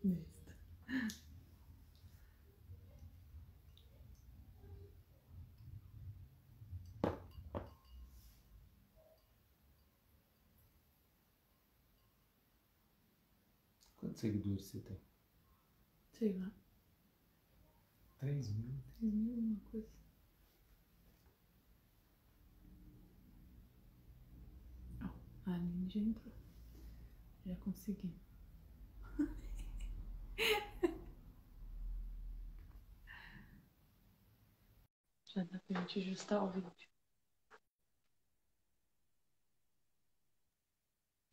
Besta. Quantos seguidores você tem? Sei lá. 3.000. 3.000, uma coisa. Ó, a Aline já entrou. Já consegui. Já dá pra gente ajustar o vídeo.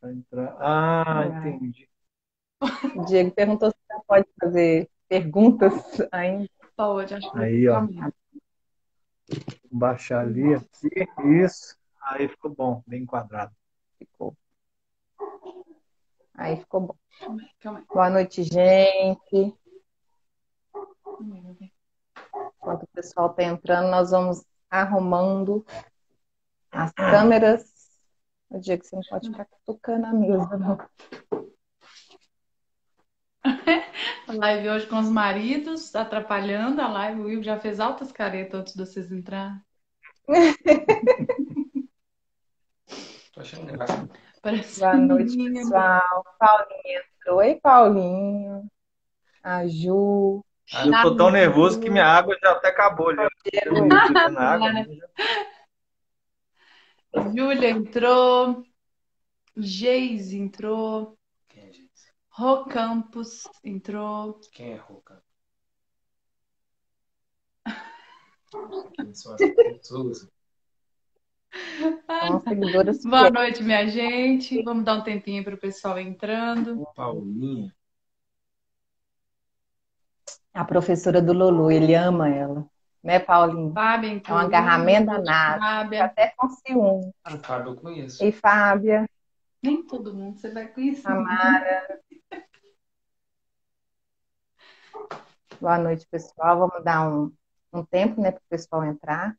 Vai entrar. Ah, entendi. O Diego perguntou se já pode fazer perguntas ainda. Pode, acho que Aí, ó. caminho. Vou baixar ali, aqui. Isso. Aí ficou bom, bem enquadrado. Ficou. Aí ficou bom. Calma aí. Boa noite, gente. Calma aí. Enquanto o pessoal está entrando, nós vamos arrumando as câmeras. O Diego, você não pode ficar tocando a mesa, não. A live hoje com os maridos, atrapalhando a live. O Will já fez altas caretas antes de vocês entrarem. Tô achando graça. Parece Boa noite, menina. pessoal. Paulinho entrou. Oi, Paulinho. A Ju. Ah, eu tô tão nervoso que minha água já até acabou ali. Eu não ia bebendo água. Júlia entrou. Geise entrou. Quem é, gente? Rô Campos entrou. Quem é Roca? Quem são as pessoas? São seguidoras Boa fiéis. noite, minha gente. Vamos dar um tempinho para o pessoal entrando. Paulinha. A professora do Lulu, ele ama ela. Né, Paulinho? Fábia É um entrou. agarramento Boa noite, danado. Fica Fábia. até com ciúme. A Fábio eu conheço. E Fábia, Nem todo mundo você vai conhecer. Amara. Boa noite, pessoal. Vamos dar um tempo, né, para o pessoal entrar.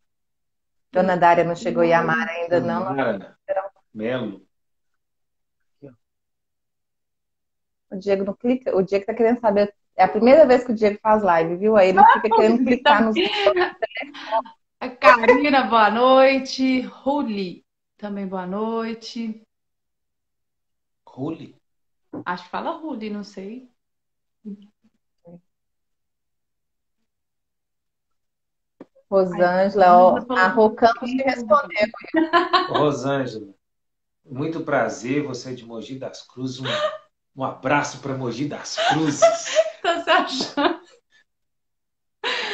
Dona Dária não chegou e a Amara ainda não. Mara Melo. O Diego não clica. O Diego tá querendo saber. É a primeira vez que o Diego faz live, viu? Aí ele fica querendo clicar nos. A Karina, boa noite. Ruli, também boa noite. Ruli? Acho que fala Ruli, não sei. Rosângela, ó, a Rô Campos te respondeu. Rosângela, muito prazer, você é de Mogi das Cruzes. Um abraço para Mogi das Cruzes. Tá se achando?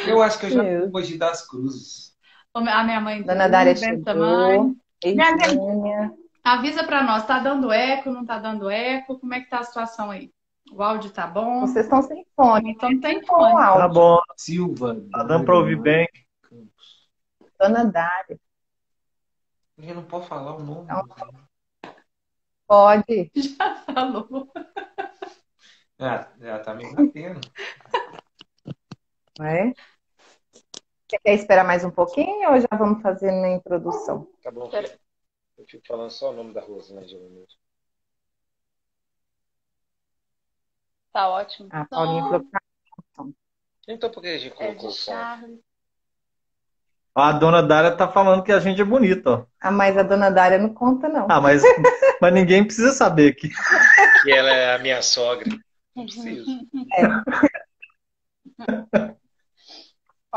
Eu acho que eu já fui em Mogi das Cruzes. A minha mãe Dona Dária também. chegou. Minha Eugênia. avisa para nós, tá dando eco, não tá dando eco? Como é que tá a situação aí? O áudio tá bom? Vocês estão sem fone. Então tem Com o fone. áudio. Tá bom. Silva. Tá dando para ouvir bem. Dona Dária. Ele não pode falar o nome. Então, pode. Já falou. Já tá me batendo. É? Você quer esperar mais um pouquinho ou já vamos fazer na introdução? Tá bom, filho. Eu fico falando só o nome da Rosângela mesmo. Tá ótimo. A Paulinha falou que tá. Então por que a gente colocou o som? Charles. A dona Dária tá falando que a gente é bonita, ó. Ah, mas a Dona Dária não conta, não. Ah, mas ninguém precisa saber que ela é a minha sogra. Não precisa.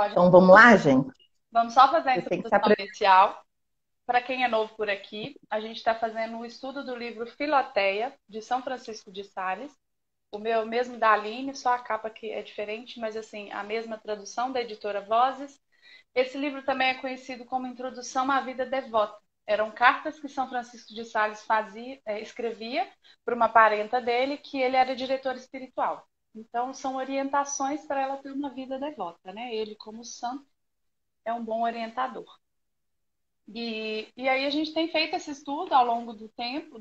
Então vamos lá, gente? Vamos só fazer a Você tem que introdução inicial. Para quem é novo por aqui, a gente está fazendo um estudo do livro Filoteia, de São Francisco de Sales. O meu mesmo da Aline, só a capa que é diferente, mas assim, a mesma tradução da editora Vozes. Esse livro também é conhecido como Introdução à Vida Devota. Eram cartas que São Francisco de Sales escrevia para uma parenta dele, que ele era diretor espiritual. Então, são orientações para ela ter uma vida devota, né? Ele, como santo, é um bom orientador. E aí a gente tem feito esse estudo ao longo do tempo,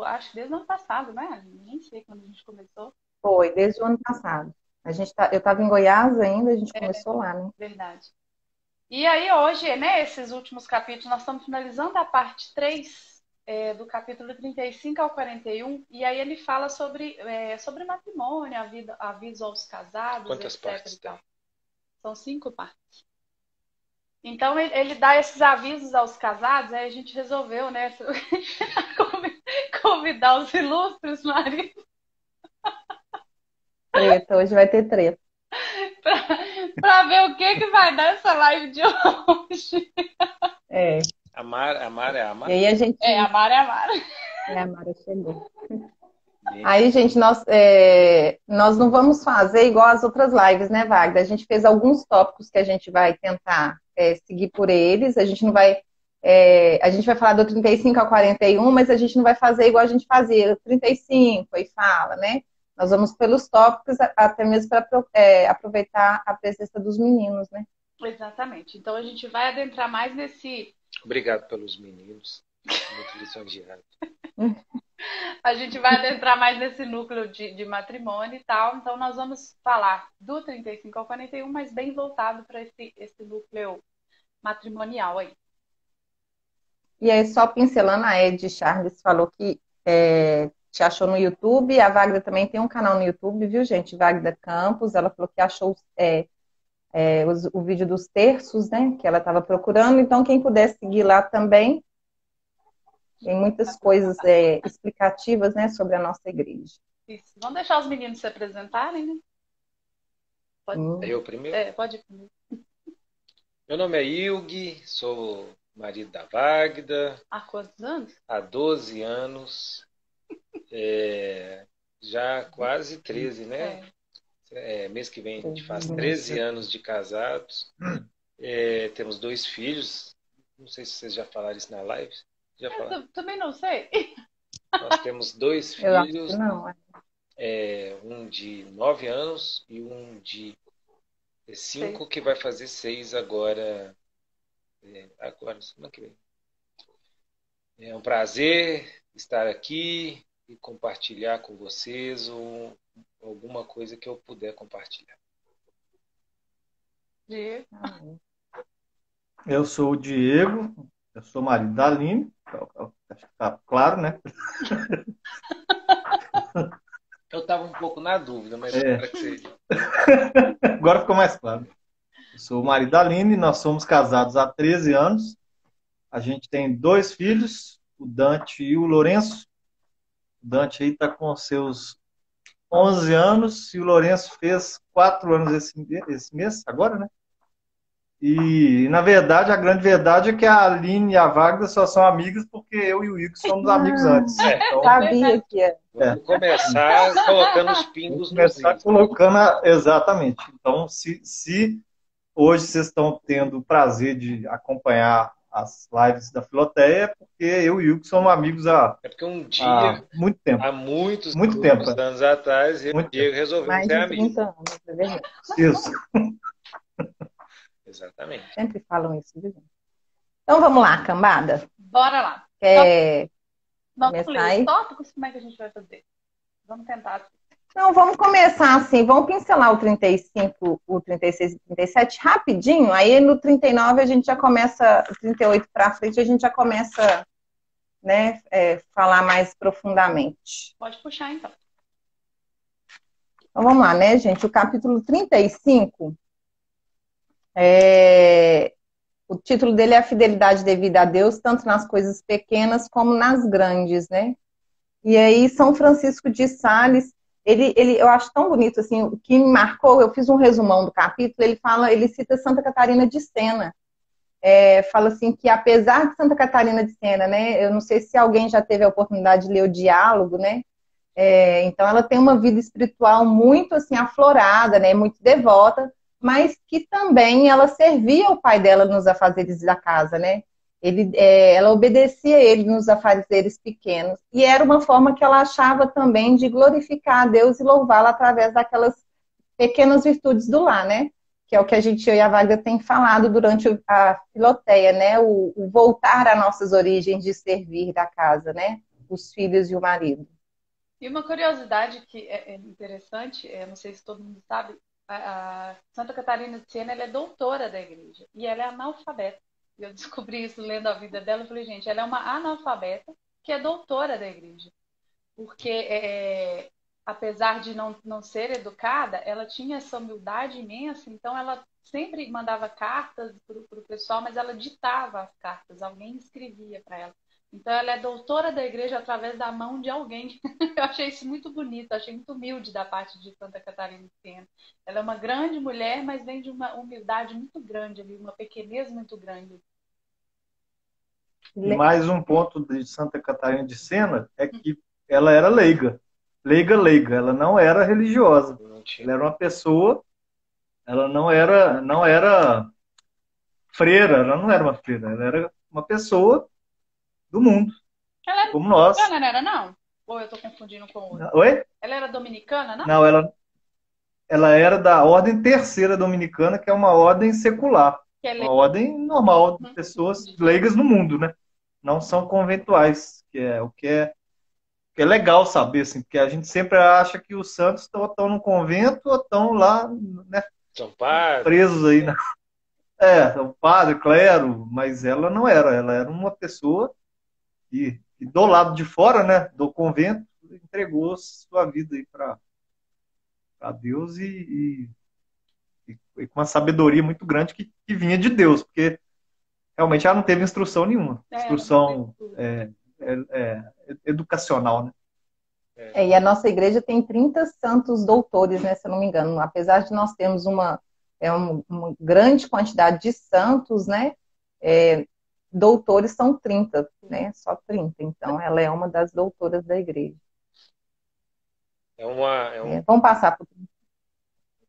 acho que desde o ano passado, né? Nem sei quando a gente começou. Foi, desde o ano passado. Eu estava em Goiás ainda, a gente começou lá, né? Verdade. E aí hoje, né, esses últimos capítulos, nós estamos finalizando a parte 3 do capítulo 35 ao 41, e aí ele fala sobre matrimônio, aviso aos casados, Quantas etc. partes e tal. tem? São 5 partes. Então ele dá esses avisos aos casados, aí a gente resolveu, né, convidar os ilustres maridos Treta, hoje vai ter treta. para ver o que vai dar essa live de hoje. É. Amar é amar? E aí a gente. A Mara. A Mara chegou. Bem, Aí, gente, nós não vamos fazer igual as outras lives, né, Wagner? A gente fez alguns tópicos que a gente vai tentar seguir por eles. A gente não vai. A gente vai falar do 35 ao 41, mas a gente não vai fazer igual a gente fazia, 35 e fala, né? Nós vamos pelos tópicos, até mesmo para aproveitar a presença dos meninos, né? Exatamente. Então a gente vai adentrar mais nesse. Obrigado pelos meninos. Muito lisonjeado. A gente vai adentrar mais nesse núcleo de matrimônio e tal. Então nós vamos falar do 35 ao 41, mas bem voltado para esse núcleo matrimonial aí. E aí, só pincelando, a Ed Charles falou que te achou no YouTube. A Wagner também tem um canal no YouTube, viu, gente? Wagner Campos. Ela falou que achou o vídeo dos terços, né? Que ela estava procurando. Então, quem puder seguir lá também. Tem muitas coisas explicativas, né, sobre a nossa igreja. Isso. Vamos deixar os meninos se apresentarem, né? Pode Eu primeiro? pode ir primeiro. Meu nome é Ilg, sou marido da Wagda. Há quantos anos? Há 12 anos. Já quase 13, né? Mês que vem a gente faz 13 anos de casados. Temos 2 filhos. Não sei se vocês já falaram isso na live. Já falaram? Também não sei. Nós temos 2 Eu acho filhos. que não. Um de 9 anos e um de 5, que vai fazer 6 agora. Agora, semana que vem. É um prazer estar aqui e compartilhar com vocês alguma coisa que eu puder compartilhar. Eu sou o Diego, eu sou marido da Aline, acho que tá claro, né? Eu estava um pouco na dúvida, mas agora que você... Agora ficou mais claro. Eu sou o marido da Aline, nós somos casados há 13 anos. A gente tem 2 filhos, o Dante e o Lourenço. O Dante aí está com seus 11 anos e o Lourenço fez 4 anos esse mês, agora, né? E, na verdade, a grande verdade é que a Aline e a Wagner só são amigas porque eu e o Igor somos amigos antes. Então, Sabia que Vamos começar colocando os pingos nos começar is. colocando exatamente. Então, se hoje vocês estão tendo o prazer de acompanhar as lives da Filoteia, é porque eu e o Hugo somos amigos há É porque um dia, muito tempo. há muitos tempo. anos atrás, eu e o Diego resolvemos mais ser de amigos. 30 anos, é verdade. Isso. Exatamente. Sempre falam isso, viu, gente? Então vamos lá, cambada. Bora lá. Vamos Começar ler aí? os tópicos? Como é que a gente vai fazer? Vamos tentar. Então, vamos começar assim, vamos pincelar o 35, o 36 e o 37 rapidinho, aí no 39 a gente já começa, o 38 para frente a gente já começa, né, falar mais profundamente. Pode puxar, então. Então vamos lá, né, gente, o capítulo 35, o título dele é A Fidelidade Devida a Deus, tanto nas coisas pequenas como nas grandes, né? E aí São Francisco de Sales, eu acho tão bonito, assim, o que me marcou, eu fiz um resumão do capítulo, ele cita Santa Catarina de Sena, fala assim que apesar de Santa Catarina de Sena, né, eu não sei se alguém já teve a oportunidade de ler o Diálogo, né, então ela tem uma vida espiritual muito, assim, aflorada, né, muito devota, mas que também ela servia o pai dela nos afazeres da casa, né, ela obedecia ele nos afazeres pequenos, e era uma forma que ela achava também de glorificar a Deus e louvá-lo através daquelas pequenas virtudes do lar, né? Que é o que eu e a Wagner tem falado durante a Filoteia, né? O voltar às nossas origens de servir da casa, né? Os filhos e o marido. E uma curiosidade que é interessante, não sei se todo mundo sabe, a Santa Catarina de Sena, ela é doutora da igreja, e ela é analfabeta. Eu descobri isso lendo a vida dela. Eu falei, gente, ela é uma analfabeta que é doutora da igreja. Porque, apesar de não ser educada, ela tinha essa humildade imensa, então ela sempre mandava cartas para o pessoal, mas ela ditava as cartas, alguém escrevia para ela. Então ela é doutora da igreja através da mão de alguém. Eu achei isso muito bonito, achei muito humilde da parte de Santa Catarina de Sena. Ela é uma grande mulher, mas vem de uma humildade muito grande ali, uma pequenez muito grande. E mais um ponto de Santa Catarina de Sena é que ela era leiga. Leiga. Ela não era religiosa. Ela era uma pessoa, ela não era freira, ela não era uma freira, ela era uma pessoa do mundo, Ela era como nós. dominicana, não era não? Ou eu estou confundindo com outra? Oi? Ela era dominicana, não? Não, ela era da Ordem Terceira Dominicana, que é uma ordem secular. Que é Uma ordem normal de pessoas leigas no mundo, né? Não são conventuais, que é o que é legal saber, assim, porque a gente sempre acha que os santos estão no convento ou estão lá, né, São padres. presos aí, né? São padre, clero, mas ela não era. Ela era uma pessoa que do lado de fora, né, do convento, entregou sua vida aí para Deus e com uma sabedoria muito grande que vinha de Deus, porque realmente ela não teve instrução nenhuma. Instrução educacional, né? E a nossa igreja tem 30 santos doutores, né, se eu não me engano. Apesar de nós termos uma grande quantidade de santos, né, doutores são 30, né, só 30. Então, ela é uma das doutoras da igreja. Vamos passar por...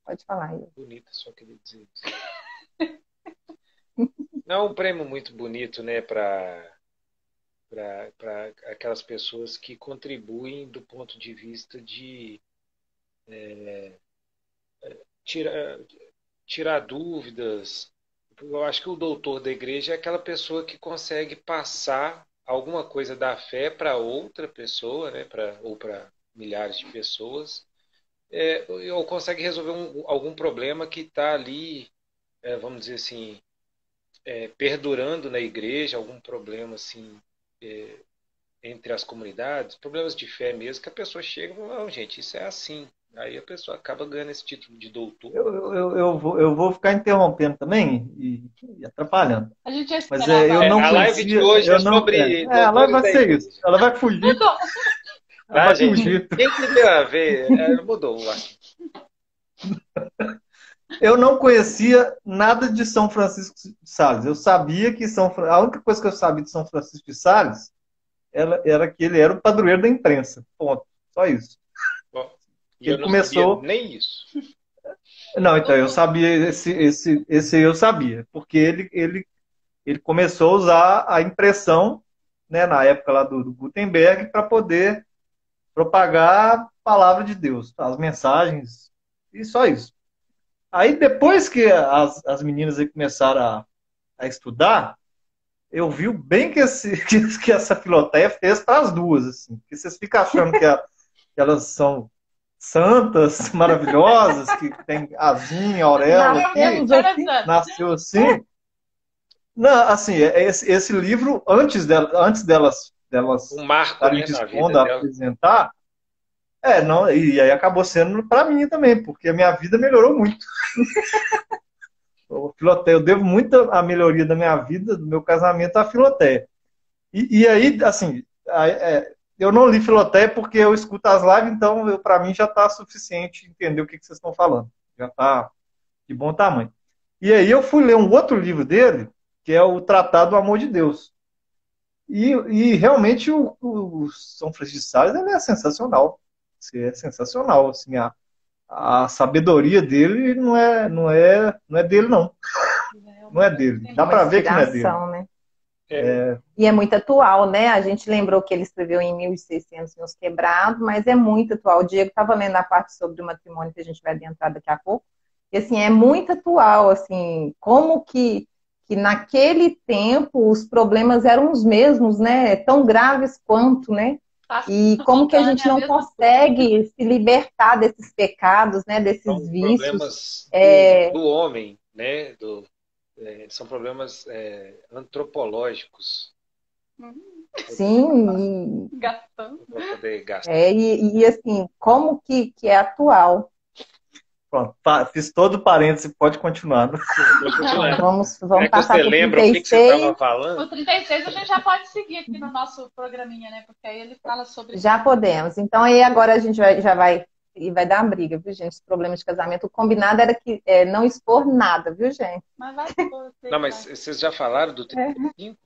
Pode falar aí. Bonita, só queria dizer isso. Não é um prêmio muito bonito, né, para aquelas pessoas que contribuem do ponto de vista de tirar dúvidas. Eu acho que o doutor da igreja é aquela pessoa que consegue passar alguma coisa da fé para outra pessoa, né, ou para milhares de pessoas, ou consegue resolver algum problema que está ali, vamos dizer assim, perdurando na igreja, algum problema assim, entre as comunidades, problemas de fé mesmo, que a pessoa chega e fala, não, gente, isso é assim. Aí a pessoa acaba ganhando esse título de doutor. Eu vou ficar interrompendo também e atrapalhando. A gente já Mas eu não a live de hoje é sobre a live vai ser isso. Ela vai fugir. Ela vai fugir. Quem quiser a ver, mudou o assunto. Eu não conhecia nada de São Francisco de Sales. Eu sabia que a única coisa que eu sabia de São Francisco de Sales era que ele era o padroeiro da imprensa. Ponto. Só isso. Bom, ele começou nem isso. Não, então eu sabia esse eu sabia, porque ele começou a usar a impressão, né, na época lá do Gutenberg, para poder propagar a palavra de Deus, as mensagens e só isso. Aí depois que as meninas aí começaram a estudar, eu vi o bem que essa Filoteia fez para as duas, assim, porque vocês ficam achando que elas são santas, maravilhosas, que tem asinha, auréola, assim. Nasceu assim. Não, assim, esse livro, antes delas um marco, estarem dispondo a apresentar, não, e aí acabou sendo para mim também, porque a minha vida melhorou muito. Eu devo muito a melhoria da minha vida, do meu casamento, à Filoteia. E aí, assim, eu não li Filoteia porque eu escuto as lives, então para mim já está suficiente entender o que vocês estão falando. Já está de bom tamanho. E aí eu fui ler um outro livro dele, que é o Tratado do Amor de Deus. E realmente o São Francisco de Sales ele é sensacional. É sensacional. Assim, a sabedoria dele não é dele, não. Não é dele. Dá para ver que não é dele. Né? E é muito atual, né? A gente lembrou que ele escreveu em 1600 nos Quebrados, mas é muito atual. O Diego estava lendo a parte sobre o matrimônio que a gente vai adentrar daqui a pouco. E assim, é muito atual, assim, como que naquele tempo os problemas eram os mesmos, né? Tão graves quanto, né? E como que a gente não consegue se libertar desses pecados, né? Desses vícios. Problemas do homem, né? São problemas antropológicos. Sim, Gastando. Para poder gastar. assim, como que é atual. Pronto, fiz todo o parênteses, pode continuar. Então, vamos Será que passar você para o lembra o que você estava 36. falando? O 36 a gente já pode seguir aqui no nosso programinha, né? Porque aí ele fala sobre. Já podemos. Então, aí agora a gente já vai. E vai dar uma briga, viu, gente? Esse problema de casamento. O combinado era que não expor nada, viu, gente? Mas vai por Não, mas vocês já falaram do É. 35?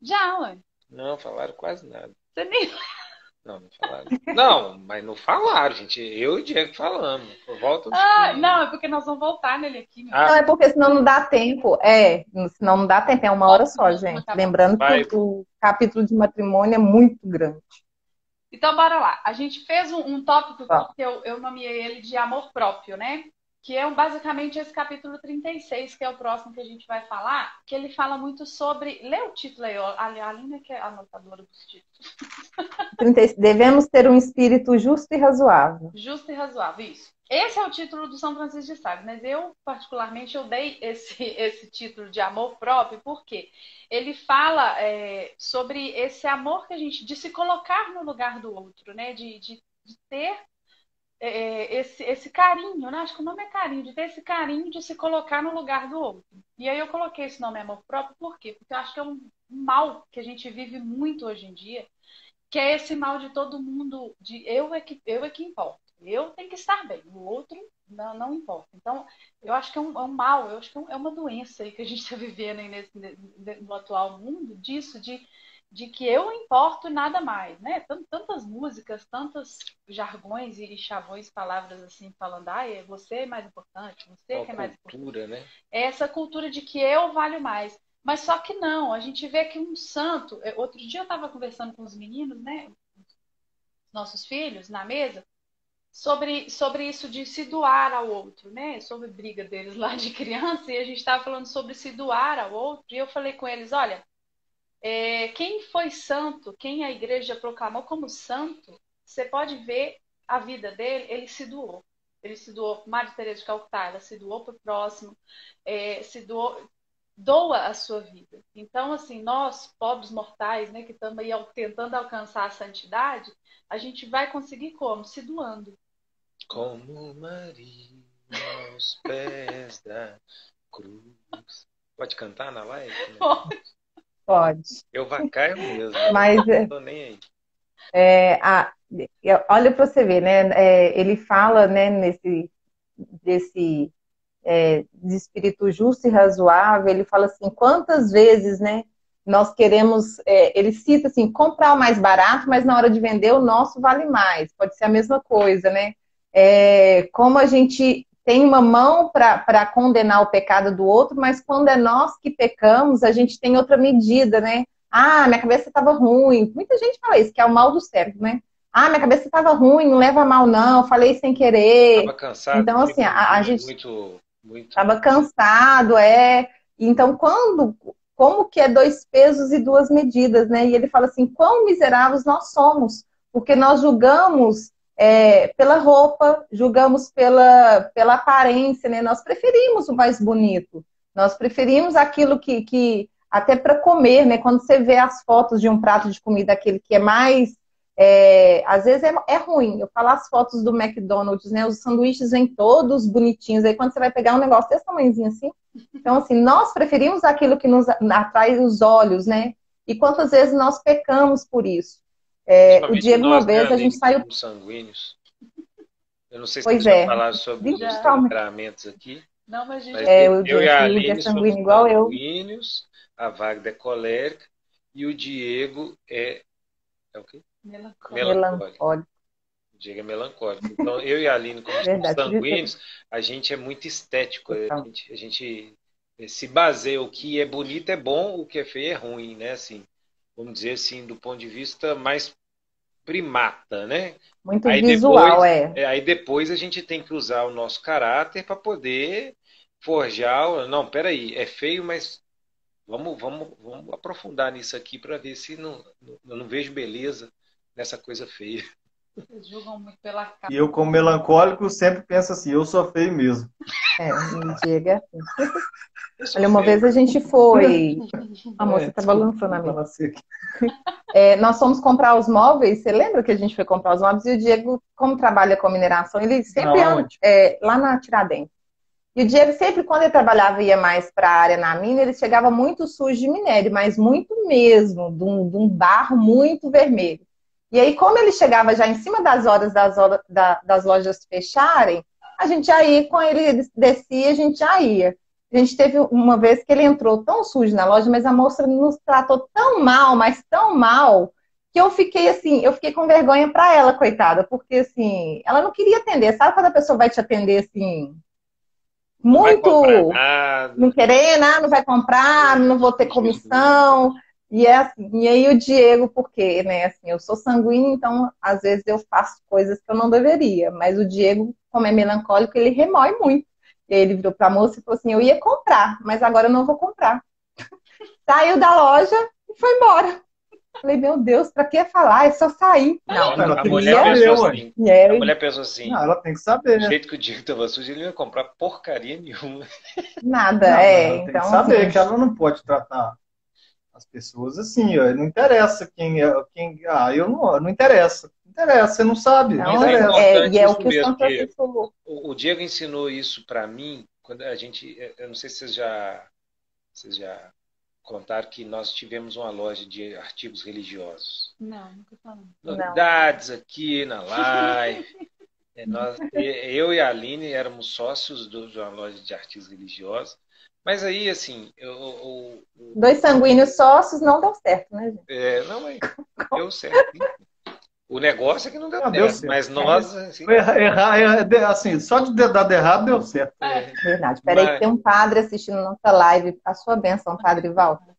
Já, ué. Não, falaram quase nada. Você nem. Não, não falaram. Não, mas não falaram, gente. Eu e o Diego falamos. Volta um Ah, pouquinho. não, é porque nós vamos voltar nele aqui, meu. Ah, Não, é porque senão não dá tempo. Senão não dá tempo. É uma hora só, gente. Lembrando Vai. que o capítulo de matrimônio é muito grande. Então, bora lá. A gente fez um tópico Tá. que eu nomeei ele de amor próprio, né? Que é basicamente esse capítulo 36, que é o próximo que a gente vai falar, que ele fala muito sobre. Lê o título aí, ó. A Aline que é a anotadora dos títulos. 36. Devemos ter um espírito justo e razoável. Justo e razoável, isso. Esse é o título do São Francisco de Sales, mas eu, particularmente, eu dei esse título de amor próprio, porque ele fala sobre esse amor que a gente, de se colocar no lugar do outro, né? De ter esse carinho, né? Acho que o nome é carinho, de ter esse carinho de se colocar no lugar do outro. E aí eu coloquei esse nome amor próprio, por quê? Porque eu acho que é um mal que a gente vive muito hoje em dia, que é esse mal de todo mundo, de eu é que importa. Eu tenho que estar bem, o outro não importa. Então, eu acho que é um mal, eu acho que é uma doença aí que a gente está vivendo aí no atual mundo, disso, de que eu importo e nada mais, né? Tantas músicas, tantos jargões e chavões, palavras assim, falando, você é mais importante, você que é mais importante. cultura, né? É essa cultura de que eu valho mais. Mas só que não, a gente vê que um santo. Outro dia eu estava conversando com os meninos, né? Nossos filhos, na mesa, sobre isso de se doar ao outro, né? Sobre briga deles lá de criança, e a gente estava falando sobre se doar ao outro, e eu falei com eles: olha, quem foi santo, quem a igreja proclamou como santo, você pode ver a vida dele, ele se doou. Ele se doou, Madre Teresa de Calcutá, ela se doou para o próximo, se doou, doa a sua vida. Então, assim, nós, pobres mortais, né, que estamos aí tentando alcançar a santidade, a gente vai conseguir como? Se doando. Como Maria aos pés da cruz. Pode cantar na live? Pode. Eu vacaio mesmo. Mas Não tô nem aí. olha para você ver, né? Ele fala, né, de espírito justo e razoável, ele fala assim, quantas vezes, né, nós queremos, ele cita assim, comprar o mais barato, mas na hora de vender o nosso vale mais, pode ser a mesma coisa, né? Como a gente tem uma mão para condenar o pecado do outro, mas quando é nós que pecamos, a gente tem outra medida, né? Ah, minha cabeça estava ruim. Muita gente fala isso, que é o mal do cérebro, né? Ah, minha cabeça estava ruim, não leva a mal não, falei sem querer. Tava cansado. Então, assim, a gente muito. estava cansado, Então, como que é dois pesos e duas medidas, né? E ele fala assim, quão miseráveis nós somos, porque nós julgamos pela roupa, julgamos pela aparência, né? Nós preferimos o mais bonito, nós preferimos aquilo que até para comer, né? Quando você vê as fotos de um prato de comida, aquele que é mais às vezes é ruim. Eu falo as fotos do McDonald's, né? Os sanduíches vêm todos bonitinhos. Aí quando você vai pegar um negócio desse tamanhozinho assim, então assim, nós preferimos aquilo que nos atrai os olhos, né? E quantas vezes nós pecamos por isso? O Diego, uma vez, a gente saiu. Sanguíneos. Eu não sei se Pois você já falaram sobre os Já. temperamentos aqui. Não, mas Mas o eu e a Diego é Aline somos sanguíneo igual eu. sanguíneos, a Wagda é colérica e o Diego é o quê? Melancólico. O Diego é melancólico. Então, eu e a Aline, como somos sanguíneos, a gente é muito estético. A gente se baseia, o que é bonito é bom, o que é feio é ruim, né? Assim, vamos dizer assim, do ponto de vista mais primata, né? Muito visual, Aí depois a gente tem que usar o nosso caráter para poder forjar. Não, peraí, é feio, mas vamos aprofundar nisso aqui para ver se eu não vejo beleza nessa coisa feia. Vocês julgam muito pela capa. E eu, como melancólico, sempre penso assim, eu sou feio mesmo. O Diego é assim. Eu sou Olha, uma feio. vez a gente foi. A moça tá balançando a minha. Nós fomos comprar os móveis. Você lembra que a gente foi comprar os móveis? E o Diego, como trabalha com mineração, ele sempre anda lá na Tiradentes. E o Diego sempre, quando ele trabalhava e ia mais para a área na mina, ele chegava muito sujo de minério, mas muito mesmo, de um barro muito vermelho. E aí, como ele chegava já em cima das horas das lojas fecharem, a gente já ia com ele descia, a gente já ia. A gente teve uma vez que ele entrou tão sujo na loja, mas a moça nos tratou tão mal, mas tão mal, que eu fiquei assim, eu fiquei com vergonha para ela, coitada, porque assim, ela não queria atender. Sabe quando a pessoa vai te atender assim, Não vai muito comprar nada. não querer, né? Não vai comprar, não vou ter comissão. E aí o Diego, porque, né, assim, eu sou sanguínea, então às vezes eu faço coisas que eu não deveria, mas o Diego, como é melancólico, ele remói muito. E aí ele virou pra moça e falou assim, eu ia comprar, mas agora eu não vou comprar. Saiu da loja e foi embora. Falei, meu Deus, pra que falar? É só sair. Não, ela A tem que mulher saber, pensou ué. assim. E A mulher pensou assim. Não, ela tem que Do saber. jeito que o Diego estava sujo, ele não ia comprar porcaria nenhuma. nada, Não, ela tem então que saber assim, que ela não pode tratar as pessoas assim, ó. Não interessa não interessa. Não interessa, você não sabe, não Mas então, é interessa. e importante é o isso que o mesmo, São porque Francisco falou. o Diego ensinou isso para mim quando a gente. Eu não sei se vocês já contaram que nós tivemos uma loja de artigos religiosos. Não, nunca falamos. Novidades aqui na live. Eu e a Aline éramos sócios de uma loja de artigos religiosos. Mas aí, assim, Dois sanguíneos sócios não deu certo, né, gente? não, mas deu certo. O negócio é que não deu Não, deu certo, certo. mas nós, assim, Assim, só de dar errado deu certo. Verdade. Peraí que tem um padre assistindo nossa live. A sua bênção, Padre Walter.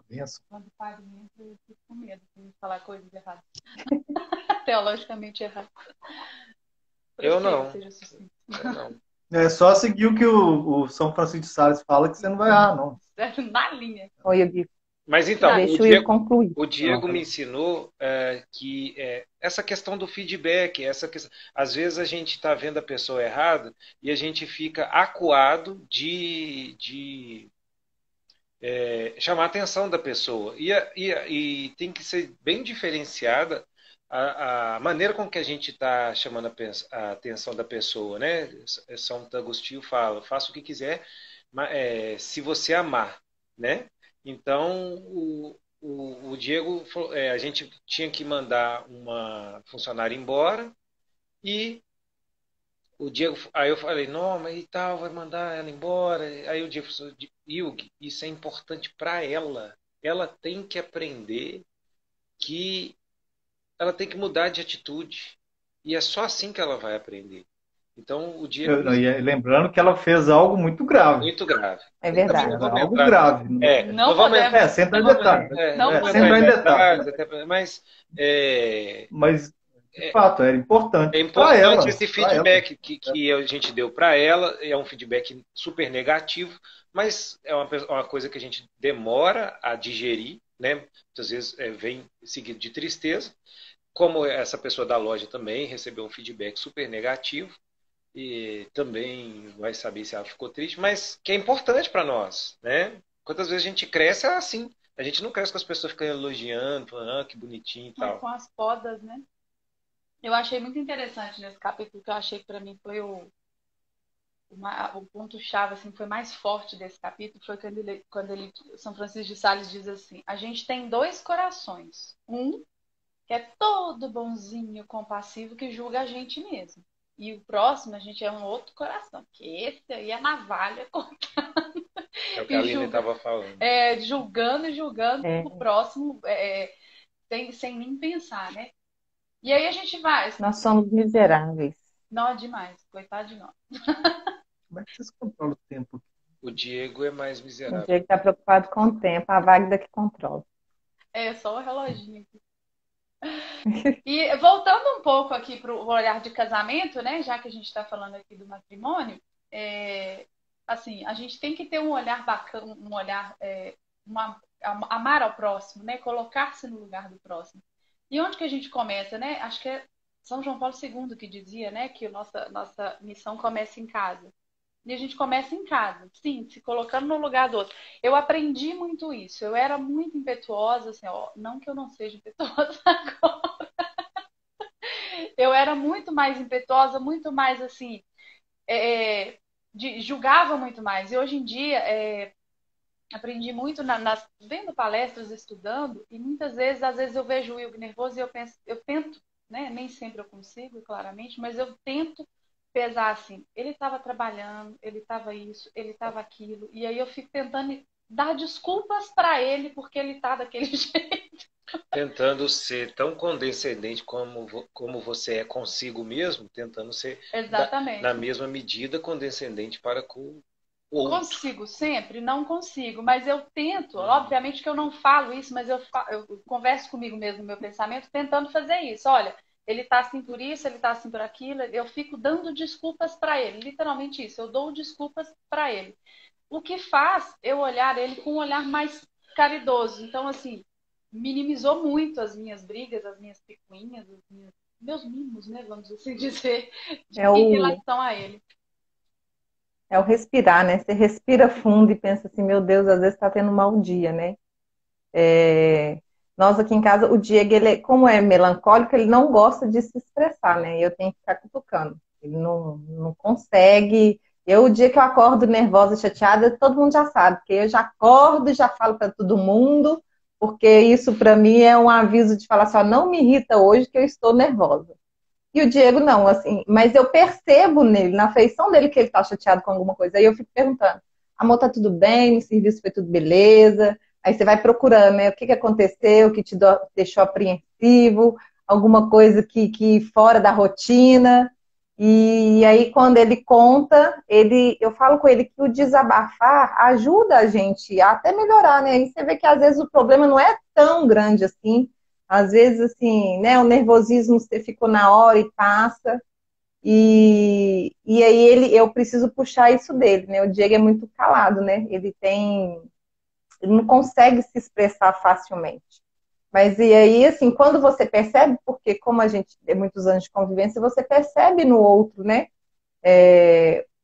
Benção. Quando o padre entra, eu fico com medo de falar coisas erradas. Teologicamente erradas. Eu não. Seja sucinto. Eu não. É só seguir o que o São Francisco de Sales fala que você não vai errar, não. Na linha. Oi, Gui. Mas então, Deixa eu concluir. o Diego me ensinou que essa questão do feedback, essa questão, às vezes a gente está vendo a pessoa errada e a gente fica acuado de chamar a atenção da pessoa. E tem que ser bem diferenciada a maneira com que a gente está chamando a atenção da pessoa, né? São Agostinho fala, faça o que quiser, se você amar, né? Então, o Diego, a gente tinha que mandar uma funcionária embora e o Diego, aí eu falei, não, mas e tal, vai mandar ela embora. Aí o Diego falou, Ilg, isso é importante para ela. Ela tem que aprender que ela tem que mudar de atitude. E é só assim que ela vai aprender. Então, o Diego... Lembrando que ela fez algo muito grave. Muito grave. É verdade. Era algo grave. Não podemos. Sem entrar em detalhes. Sem entrar em detalhes. Mas, de fato, era importante. É importante ela, esse feedback que a gente deu para ela. É um feedback super negativo, mas é uma coisa que a gente demora a digerir, né? Muitas vezes vem seguido de tristeza. Como essa pessoa da loja também recebeu um feedback super negativo, e também vai saber se ela ficou triste, mas que é importante para nós, né? Quantas vezes a gente cresce é assim. A gente não cresce com as pessoas ficando elogiando, falando, que bonitinho e tal. Com as podas, né? Eu achei muito interessante nesse capítulo, que eu achei que para mim foi o ponto-chave, assim, foi mais forte desse capítulo, foi quando São Francisco de Sales diz assim, a gente tem dois corações. Um que é todo bonzinho, compassivo, que julga a gente mesmo. E o próximo, a gente é um outro coração, que esse aí é navalha cortando. É o que a Aline estava falando. Julgando e julgando o próximo sem nem pensar, né? E aí a gente vai. Nós somos miseráveis. Não, demais. Coitado de nós. Como é que vocês controlam o tempo? O Diego é mais miserável. O Diego está preocupado com o tempo, a Wagda que controla. É só o reloginho aqui. E voltando um pouco aqui para o olhar de casamento, né? Já que a gente está falando aqui do matrimônio, assim, a gente tem que ter um olhar bacana, um olhar, amar ao próximo, né? Colocar-se no lugar do próximo. E onde que a gente começa, né? Acho que é São João Paulo II que dizia, né, que a nossa missão começa em casa. E a gente começa em casa, sim, se colocando no lugar do outro. Eu aprendi muito isso. Eu era muito impetuosa, assim, ó, não que eu não seja impetuosa agora. Eu era muito mais impetuosa, muito mais assim, julgava muito mais. E hoje em dia, aprendi muito vendo palestras, estudando, e muitas vezes, às vezes eu vejo o Will nervoso e eu penso, eu tento, né? Nem sempre eu consigo, claramente, mas eu tento pesar assim. Ele estava trabalhando, ele estava isso, ele estava aquilo, e aí eu fico tentando dar desculpas para ele porque ele tá daquele jeito. Tentando ser tão condescendente como você é consigo mesmo, tentando ser na Exatamente. mesma medida condescendente para com o outro. Consigo sempre? Não consigo, mas eu tento. Obviamente que eu não falo isso, mas eu converso comigo mesmo no meu pensamento, tentando fazer isso. Olha, ele tá assim por isso, ele tá assim por aquilo. Eu fico dando desculpas para ele, literalmente isso. Eu dou desculpas para ele. O que faz eu olhar ele com um olhar mais caridoso. Então, assim, minimizou muito as minhas brigas, as minhas picuinhas, meus mimos, né? Vamos assim dizer, É em o, relação a ele. é o respirar, né? Você respira fundo e pensa assim, meu Deus, às vezes está tendo um mau dia, né? Nós aqui em casa, o Diego, ele, como é melancólico, ele não gosta de se expressar, né? Eu tenho que ficar cutucando. Ele não consegue. O dia que eu acordo nervosa, chateada, todo mundo já sabe, porque eu já acordo e já falo para todo mundo, porque isso para mim é um aviso de falar só, não me irrita hoje que eu estou nervosa. E o Diego não, assim, mas eu percebo nele, na feição dele, que ele tá chateado com alguma coisa. Aí eu fico perguntando, amor, tá tudo bem? No serviço foi tudo beleza? Aí você vai procurando, né? O que aconteceu, o que te deixou apreensivo, alguma coisa que fora da rotina. E aí, quando ele conta, eu falo com ele que o desabafar ajuda a gente a até melhorar, né? Aí você vê que às vezes o problema não é tão grande assim. Às vezes, assim, né, o nervosismo você ficou na hora e passa. E aí eu preciso puxar isso dele, né? O Diego é muito calado, né? Ele não consegue se expressar facilmente. Mas e aí, assim, quando você percebe, porque como a gente tem muitos anos de convivência, você percebe no outro, né?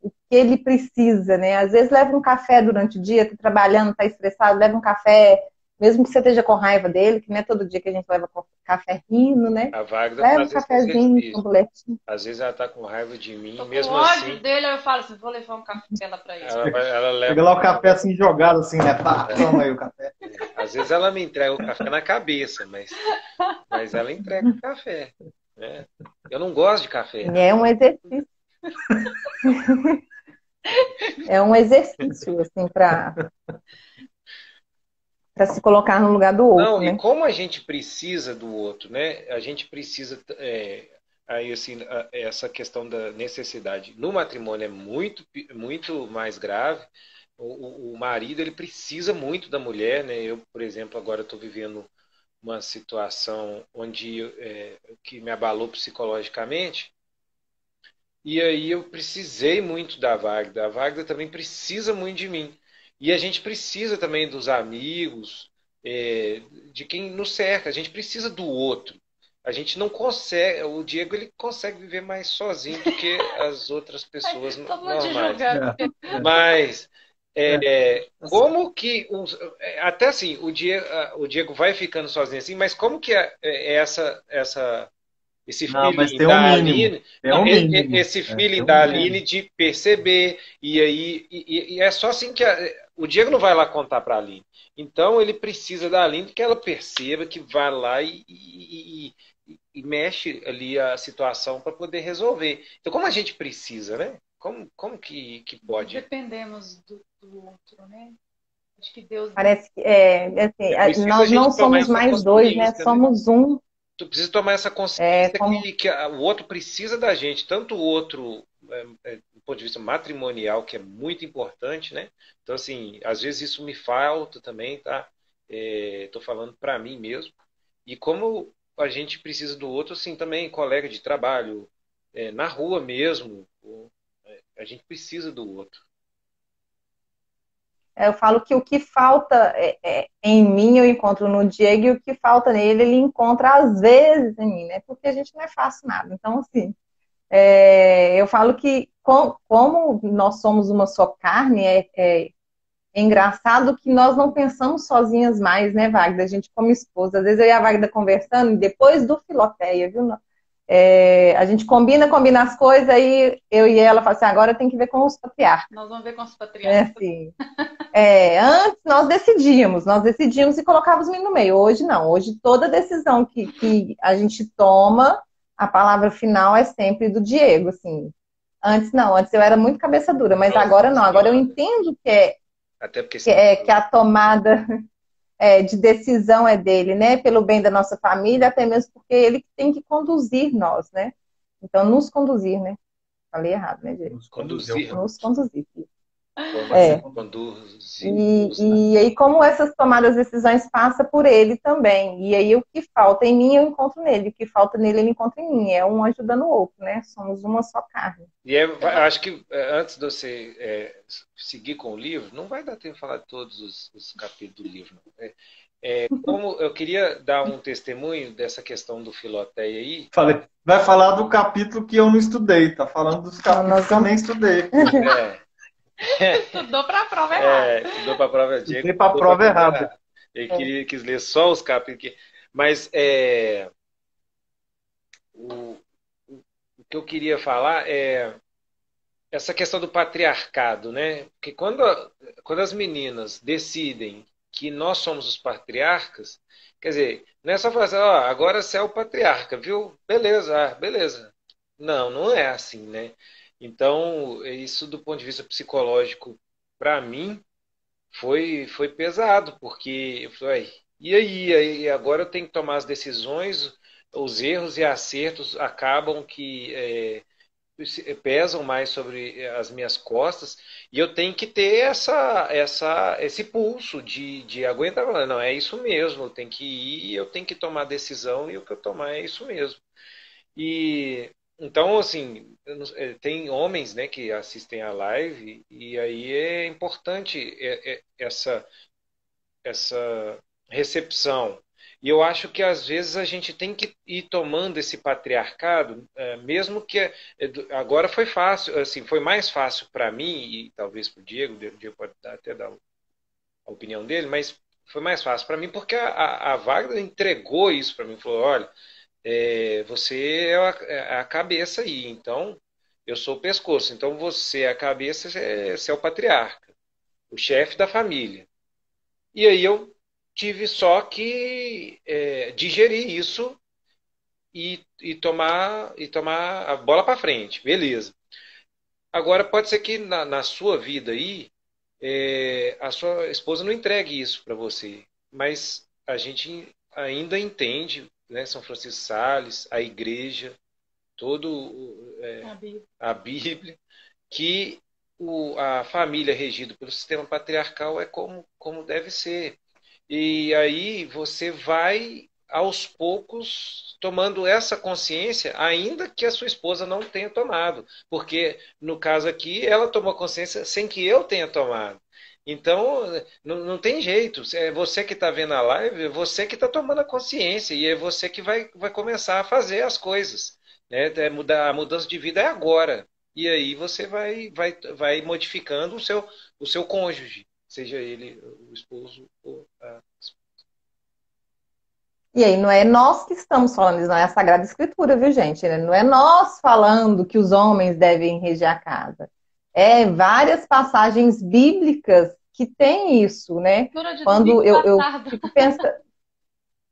O que ele precisa, né? Às vezes leva um café durante o dia, tá trabalhando, tá estressado, leva um café, mesmo que você esteja com raiva dele, que não é todo dia que a gente leva café rindo, né? A Wagner Leva um faz esse cafezinho, um exercício. boletim. Às vezes ela tá com raiva de mim, Tô com mesmo ódio assim, dele, aí eu falo assim, vou levar um café lá pra ele. ela leva. Pega lá o café assim jogado, assim, né? Pá, toma aí o café. Às vezes ela me entrega o café na cabeça, mas ela entrega o café. Né? Eu não gosto de café. É um exercício. É um exercício, assim, para se colocar no lugar do outro, Não, e né? como a gente precisa do outro, né? A gente precisa. Aí, assim, essa questão da necessidade no matrimônio é muito mais grave. O marido, ele precisa muito da mulher, né? Eu, por exemplo, agora estou vivendo uma situação onde que me abalou psicologicamente. E aí eu precisei muito da Wagda. A Wagda também precisa muito de mim. E a gente precisa também dos amigos, de quem nos cerca. A gente precisa do outro. A gente não consegue. O Diego, ele consegue viver mais sozinho do que as outras pessoas Todo mundo te normais. julgando. Mas como que até assim o Diego vai ficando sozinho assim, mas como que esse Não, mas feeling tem um da mínimo. Aline, Tem um mínimo. esse Tem feeling um da mínimo. Aline de perceber, e aí e é só assim que o Diego não vai lá contar para a Aline. Então ele precisa da Aline que ela perceba, que vá lá e mexe ali a situação para poder resolver. Então, como a gente precisa, né? Como que pode? Dependemos do outro, né? Acho que Deus. Parece que Precisa a nós não gente tomar somos essa mais dois, né? consciência, né? Somos um. Tu precisa tomar essa consciência Como que o outro precisa da gente, tanto o outro do ponto de vista matrimonial, que é muito importante, né? Então, assim, às vezes isso me falta também, tá? Tô falando para mim mesmo. E como a gente precisa do outro, assim, também, colega de trabalho, na rua mesmo, a gente precisa do outro. Eu falo que o que falta em mim eu encontro no Diego, e o que falta nele ele encontra às vezes em mim, né? Porque a gente não é fácil nada. Então, assim, eu falo que como nós somos uma só carne, é engraçado que nós não pensamos sozinhas mais, né, Wagda? A gente como esposa, às vezes eu e a Wagda conversando, depois do Filoteia, viu? A gente combina as coisas, aí eu e ela falam assim, agora tem que ver com os patriarcas. Nós vamos ver com os patriarcas. Assim, antes nós decidíamos e colocávamos no meio. Hoje não, hoje toda decisão que a gente toma, a palavra final é sempre do Diego, assim. Antes não, antes eu era muito cabeça dura, mas agora não, agora eu entendo Até porque que a tomada de decisão é dele, né? Pelo bem da nossa família, até mesmo porque ele tem que conduzir nós, né? Então, nos conduzir, né? Falei errado, né, Diego? Nos conduzir. Nos conduzir. Conduzir. E aí, como essas tomadas de decisões passa por ele também. E aí, o que falta em mim, eu encontro nele. O que falta nele, ele encontra em mim. É um ajudando o outro, né? Somos uma só carne. E acho que antes de você seguir com o livro, não vai dar tempo de falar de todos os capítulos do livro. Como eu queria dar um testemunho dessa questão do Filoteia aí. Vai falar do capítulo que eu não estudei. Tá falando dos capítulos que eu nem estudei. Estudou para a prova errada. Estudou para a prova errada. Estudei para a prova errada. Ele quis ler só os capítulos. Mas o que eu queria falar é essa questão do patriarcado, né? Porque quando as meninas decidem que nós somos os patriarcas, quer dizer, não é só falar assim, agora você é o patriarca, viu? Beleza, beleza. Não é assim, né? Então, isso do ponto de vista psicológico, para mim, foi pesado, porque eu falei, e aí? Agora eu tenho que tomar as decisões, os erros e acertos acabam que pesam mais sobre as minhas costas, e eu tenho que ter esse pulso de aguentar, não, é isso mesmo, eu tenho que ir, eu tenho que tomar a decisão, e o que eu tomar é isso mesmo. E então, assim, tem homens, né, que assistem a live, e aí é importante essa recepção. E eu acho que às vezes a gente tem que ir tomando esse patriarcado, mesmo que agora foi fácil, assim, foi mais fácil para mim e talvez para o Diego pode até dar a opinião dele, mas foi mais fácil para mim porque a Wagner entregou isso para mim, falou, olha, você é a cabeça aí, então eu sou o pescoço, então você é a cabeça, você é o patriarca, o chefe da família. E aí eu tive só que digerir isso e tomar a bola para frente, beleza. Agora pode ser que na sua vida aí a sua esposa não entregue isso para você, mas a gente ainda entende, né, São Francisco de Sales, a igreja, a Bíblia, que a família regida pelo sistema patriarcal é como deve ser. E aí você vai, aos poucos, tomando essa consciência, ainda que a sua esposa não tenha tomado. Porque, no caso aqui, ela tomou consciência sem que eu tenha tomado. Então, não tem jeito. É você que está vendo a live, é você que está tomando a consciência. E é você que vai começar a fazer as coisas. Né? A mudança de vida é agora. E aí você vai modificando o seu cônjuge. Seja ele o esposo ou a esposa. E aí, não é nós que estamos falando isso, não é a Sagrada Escritura, viu, gente? Não é nós falando que os homens devem reger a casa. É várias passagens bíblicas que tem isso, né? Quando eu fico pensando...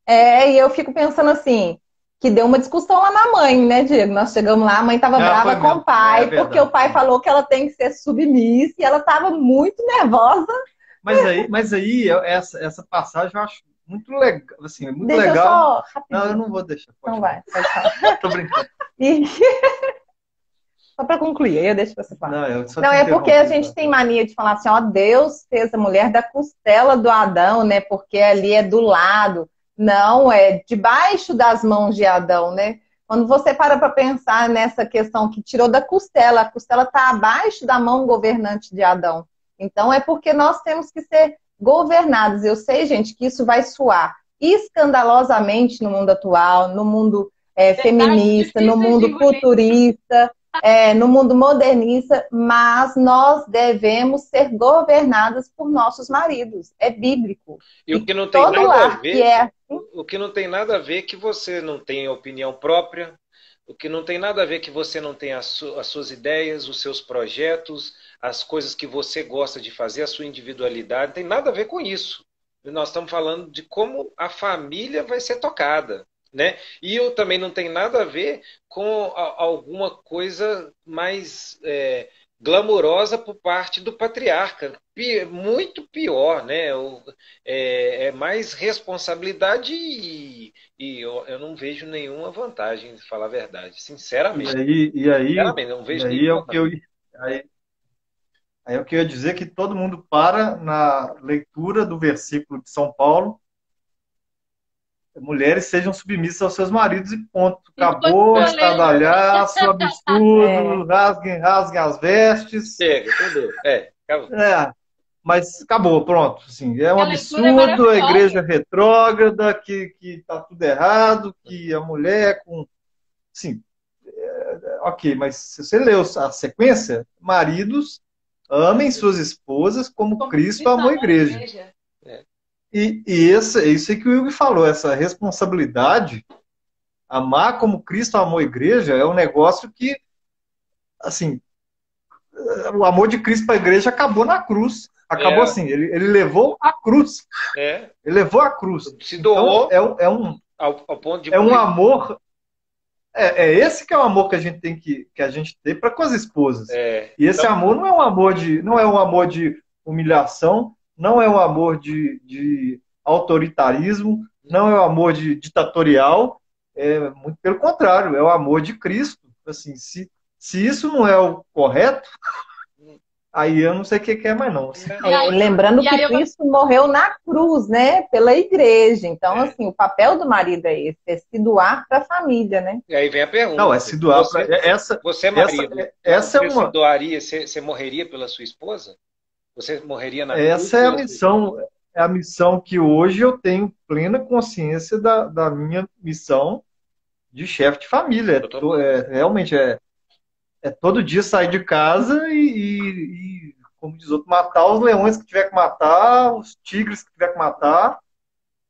e eu fico pensando assim, que deu uma discussão lá na mãe, né, Diego? Nós chegamos lá, a mãe estava brava com o pai, porque o pai falou que ela tem que ser submissa, e ela estava muito nervosa. Mas aí essa passagem eu acho muito legal, assim, muito legal. Não, eu não vou deixar. Não vai, pode falar. Tô brincando. Só para concluir, aí eu deixo você falar. Não, é porque a gente tem mania de falar assim, ó, Deus fez a mulher da costela do Adão, né? Porque ali é do lado. Não, é debaixo das mãos de Adão, né? Quando você para pensar nessa questão que tirou da costela, a costela está abaixo da mão governante de Adão. Então, é porque nós temos que ser governados. Eu sei, gente, que isso vai soar escandalosamente no mundo atual, no mundo feminista, no mundo futurista, no mundo modernista, mas nós devemos ser governadas por nossos maridos. É bíblico. E o que não tem todo nada a lar ver, que é o que não tem nada a ver é que você não tem opinião própria, o que não tem nada a ver é que você não tem as suas ideias, os seus projetos, as coisas que você gosta de fazer, a sua individualidade, não tem nada a ver com isso. Nós estamos falando de como a família vai ser tocada, né? E eu também não tem nada a ver com alguma coisa mais glamurosa por parte do patriarca. Muito pior, né? É mais responsabilidade e eu não vejo nenhuma vantagem, de falar a verdade, sinceramente. Sinceramente, não vejo nenhuma vantagem. Aí eu queria dizer que todo mundo para na leitura do versículo de São Paulo: mulheres sejam submissas aos seus maridos e ponto. Acabou, estardalhaço, absurdo, rasguem as vestes. Chega, entendeu? Acabou. Mas acabou, pronto. Assim, é um absurdo, a igreja retrógrada, que está tudo errado, que a mulher com... Sim, ok, mas se você leu a sequência, maridos, amem suas esposas como Cristo amou a igreja. E isso aí que o Hugo falou, essa responsabilidade, amar como Cristo amou a igreja, é um negócio que, assim, o amor de Cristo para a igreja acabou na cruz. Acabou assim, ele levou a cruz. Ele levou a cruz. Se doou então, ao ponto de um amor. Esse que é o amor que a gente tem para com as esposas. E esse amor não é um amor de humilhação, não é um amor de autoritarismo, não é um amor ditatorial, muito pelo contrário, é o amor de Cristo. Assim, se isso não é o correto, aí eu não sei o que é mais não. Lembrando que Cristo morreu na cruz, né? Pela igreja. Então, assim, o papel do marido é esse, é se doar para a família, né? E aí vem a pergunta. Não, é se doar para... Você é marido. Você se doaria, você morreria pela sua esposa? Você morreria na cruz? Essa é a missão. É a missão que hoje eu tenho plena consciência da minha missão de chefe de família. Realmente todo dia sair de casa e, como diz outro, matar os leões que tiver que matar, os tigres que tiver que matar,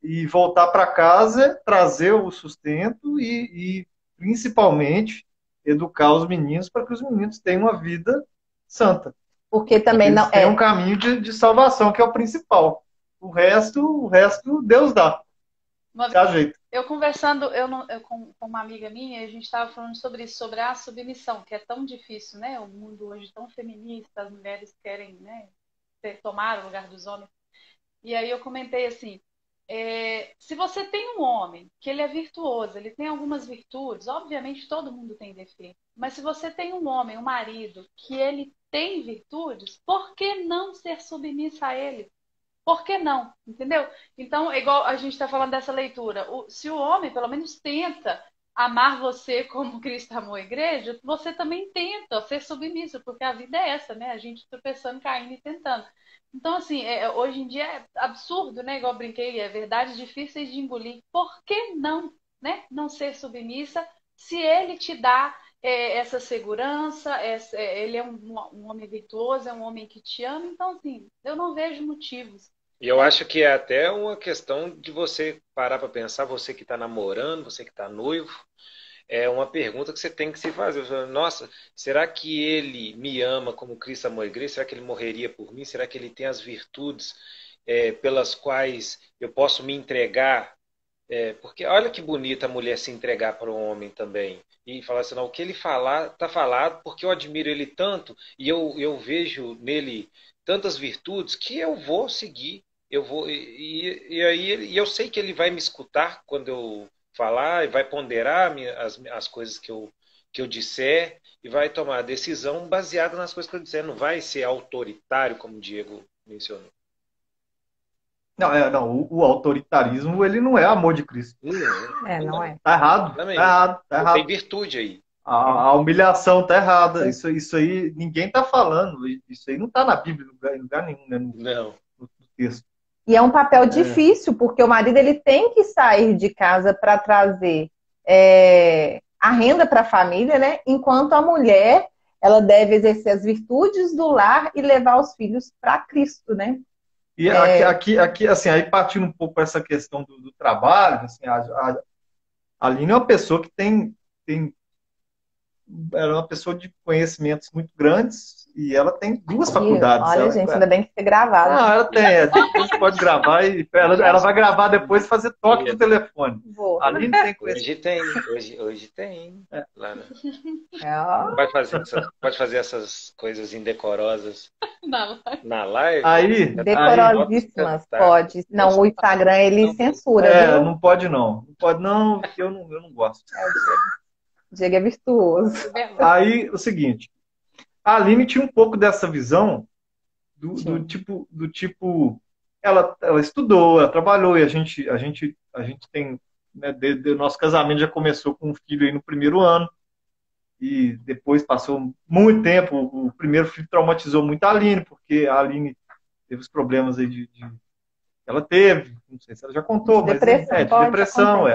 e voltar para casa, trazer o sustento e, principalmente, educar os meninos para que os meninos tenham uma vida santa. Porque também não tem um caminho de salvação, que é o principal. O resto Deus dá. Eu conversando com uma amiga minha, a gente estava falando sobre isso, sobre a submissão, que é tão difícil, né? O mundo hoje tão feminista, as mulheres querem, né, tomar o lugar dos homens. E aí eu comentei assim, se você tem um homem que ele é virtuoso, ele tem algumas virtudes, obviamente todo mundo tem defeito, mas se você tem um homem, um marido, que ele tem virtudes, por que não ser submissa a ele? Por que não? Entendeu? Então, igual a gente está falando dessa leitura, se o homem pelo menos tenta amar você como Cristo amou a igreja, você também tenta ser submisso, porque a vida é essa, né? A gente tropeçando, caindo e tentando. Então, assim, hoje em dia é absurdo, né? Igual eu brinquei, é verdades difíceis de engolir. Por que não, né? Não ser submissa se ele te dá essa segurança, ele é um homem virtuoso, é um homem que te ama, então, assim, eu não vejo motivos. E eu acho que é até uma questão de você parar para pensar, você que está namorando, você que está noivo, é uma pergunta que você tem que se fazer. Nossa, será que ele me ama como Cristo amou a igreja? Será que ele morreria por mim? Será que ele tem as virtudes pelas quais eu posso me entregar? Porque olha que bonita a mulher se entregar para um homem também. E falar assim, não, o que ele falar, está falado, porque eu admiro ele tanto e eu vejo nele tantas virtudes que eu vou seguir. E eu sei que ele vai me escutar quando eu falar e vai ponderar as coisas que eu disser e vai tomar a decisão baseada nas coisas que eu disser. Não vai ser autoritário, como o Diego mencionou. Não, o autoritarismo, ele não é amor de Cristo. Não é. Tá errado. Também. Tá errado. Tem virtude aí. A humilhação tá errada. Isso aí ninguém tá falando. Isso aí não tá na Bíblia em lugar nenhum, né? Não. No texto. E é um papel difícil, porque o marido ele tem que sair de casa para trazer a renda para a família, né? Enquanto a mulher ela deve exercer as virtudes do lar e levar os filhos para Cristo, né? E aqui, assim, aí partindo um pouco para essa questão do trabalho, assim, a Aline é uma pessoa que ela é uma pessoa de conhecimentos muito grandes e ela tem duas faculdades. Olha, gente, ainda bem que foi gravado. Ela tem, depois pode gravar e ela vai gravar depois e fazer toque no telefone. Vou. A Aline tem conhecimento. Hoje tem. Lá, né? É. Pode fazer essas coisas indecorosas Não. na live? Aí, Decorosíssimas, pode. Não, o Instagram ele censura. Viu? Não pode não. Não pode não, porque eu não gosto. O Diego é virtuoso. Aí, o seguinte, a Aline tinha um pouco dessa visão do tipo, ela estudou, ela trabalhou, e a gente tem, né, desde o nosso casamento já começou com um filho aí no primeiro ano, e depois passou muito tempo, o primeiro filho traumatizou muito a Aline, porque a Aline teve os problemas aí ela teve, não sei se ela já contou, mas de depressão,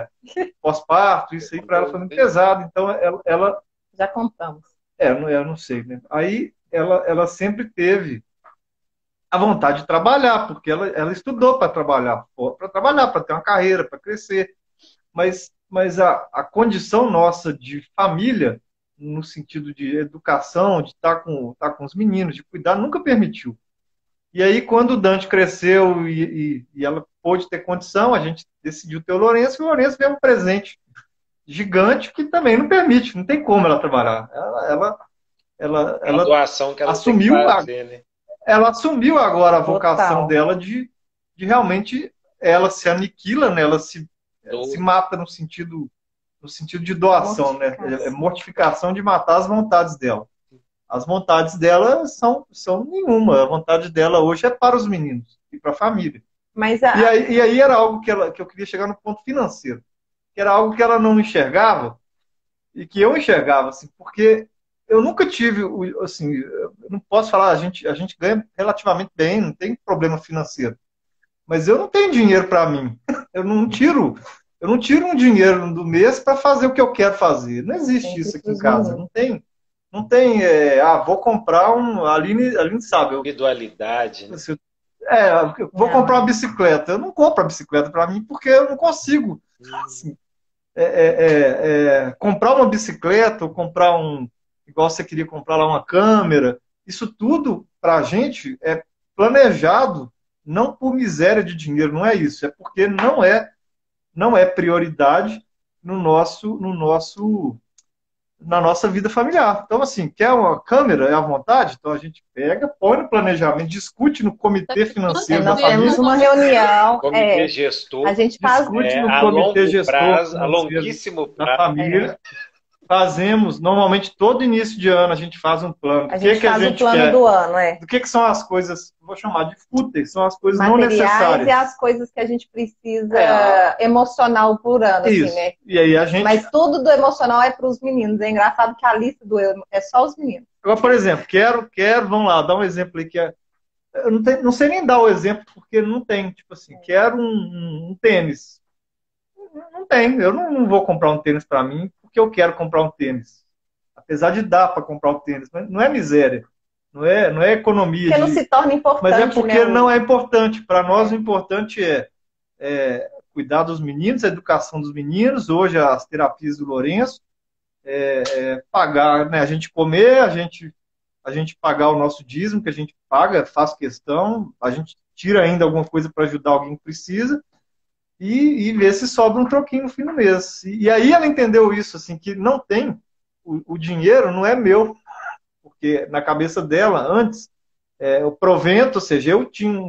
pós-parto, isso aí para ela foi muito pesado, então ela já contamos. Eu não sei, né? Aí ela sempre teve a vontade de trabalhar, porque ela estudou para trabalhar, para ter uma carreira, para crescer, mas a condição nossa de família, no sentido de educação, de estar com os meninos, de cuidar, nunca permitiu. E aí, quando o Dante cresceu e ela pôde ter condição, a gente decidiu ter o Lourenço, e o Lourenço veio um presente gigante que também não permite, não tem como ela trabalhar. Ela doação que ela assumiu, tem que fazer, né? Ela assumiu agora a vocação dela de realmente ela se aniquila, né? Ela se mata no sentido de doação, né? É mortificação de matar as vontades dela. As vontades dela são nenhuma. A vontade dela hoje é para os meninos e para a família. E aí era algo que eu queria chegar no ponto financeiro. Que era algo que ela não enxergava e que eu enxergava, assim, porque eu nunca tive, assim, eu não posso falar, a gente ganha relativamente bem, não tem problema financeiro. Mas eu não tenho dinheiro para mim. Eu não tiro um dinheiro do mês para fazer o que eu quero fazer. Não existe isso aqui em casa. Não tem, vou comprar a Aline sabe. Individualidade, né? Eu vou comprar uma bicicleta. Eu não compro a bicicleta para mim porque eu não consigo. Assim, comprar uma bicicleta ou comprar igual você queria comprar lá uma câmera, isso tudo para a gente é planejado não por miséria de dinheiro, não é isso, é porque não é prioridade na nossa vida familiar. Então, assim, quer uma câmera, é à vontade? Então a gente pega, põe no planejamento, discute no comitê financeiro da família. Nós temos uma reunião. Comitê gestor. A gente faz discute no comitê gestor a longuíssimo prazo da família. Fazemos, normalmente, todo início de ano, a gente faz um plano. A gente faz o plano do ano, Do que são as coisas, vou chamar de fúteis, são as coisas materiais não necessárias. E as coisas que a gente precisa emocional por ano, isso. Assim, né? E aí a gente... Mas tudo do emocional é para os meninos. É engraçado que a lista do é só os meninos. Agora, por exemplo, vamos lá, dar um exemplo aí que eu não sei nem dar o exemplo, porque não tem. Tipo assim, quero um tênis. Não tem, eu não vou comprar um tênis para mim porque eu quero comprar um tênis. Apesar de dar para comprar um tênis, mas não é miséria, não é economia. Porque não se torna importante. Mas é porque não é importante. Para nós o importante é cuidar dos meninos, a educação dos meninos, hoje as terapias do Lourenço, pagar, né, a gente comer, a gente pagar o nosso dízimo, que a gente paga, faz questão, a gente tira ainda alguma coisa para ajudar alguém que precisa, e ver se sobra um troquinho no fim do mês. E aí ela entendeu isso, assim, que não tem, o dinheiro não é meu, porque na cabeça dela, antes, o provento, ou seja, eu tinha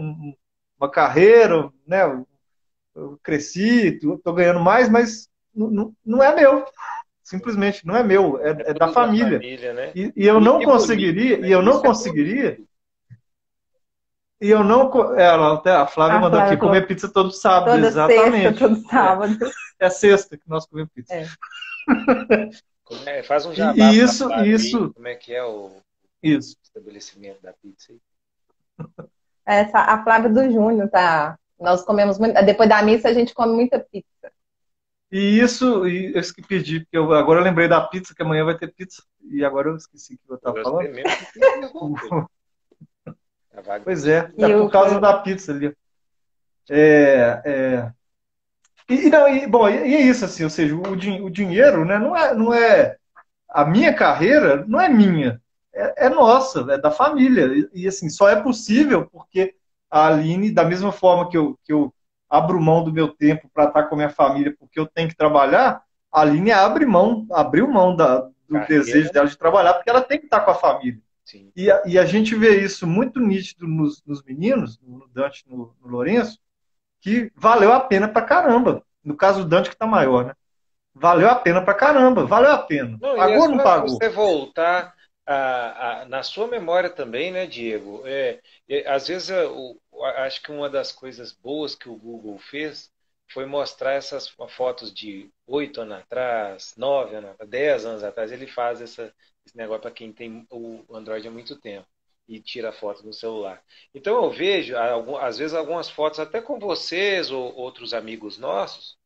uma carreira, né, eu cresci, estou ganhando mais, mas não é meu. Simplesmente não é meu, é da família. Né? E eu não conseguiria, bonito, né? A Flávia mandou aqui, comer pizza todo sábado, exatamente. Sexta, todo sábado. É sexta que nós comemos pizza. Faz um E, jabá e pra isso, Flávia aí, isso, como é que é o isso. estabelecimento da pizza aí. A Flávia do Júnior, tá? Nós comemos muito. Depois da missa, a gente come muita pizza. E eu esqueci de pedir, porque agora eu lembrei da pizza, que amanhã vai ter pizza, e agora eu esqueci o que eu Foi estava você falando. mesmo que interrompeu. A Wagner Pois é, descobriu. é por causa da pizza ali. É, não, bom, e é isso, assim, ou seja, o dinheiro, né, não é, a minha carreira não é minha, é nossa, é da família, assim, só é possível porque a Aline, da mesma forma que eu abro mão do meu tempo para estar com a minha família, porque eu tenho que trabalhar, a Aline abriu mão do desejo Carreira, dela de trabalhar, porque ela tem que estar com a família. sim. E a gente vê isso muito nítido nos meninos, no Dante, no Lourenço, que valeu a pena pra caramba. No caso do Dante, que tá maior, né? Valeu a pena pra caramba, valeu a pena. Não, e é Pagou ou não só pagou? você voltar na sua memória também, né, Diego? Às vezes, acho que uma das coisas boas que o Google fez foi mostrar essas fotos de 8 anos atrás, 9 anos atrás, 10 anos atrás. Ele faz esse negócio para quem tem o Android há muito tempo e tira foto no celular. Então eu vejo, às vezes, algumas fotos até com vocês ou outros amigos nossos,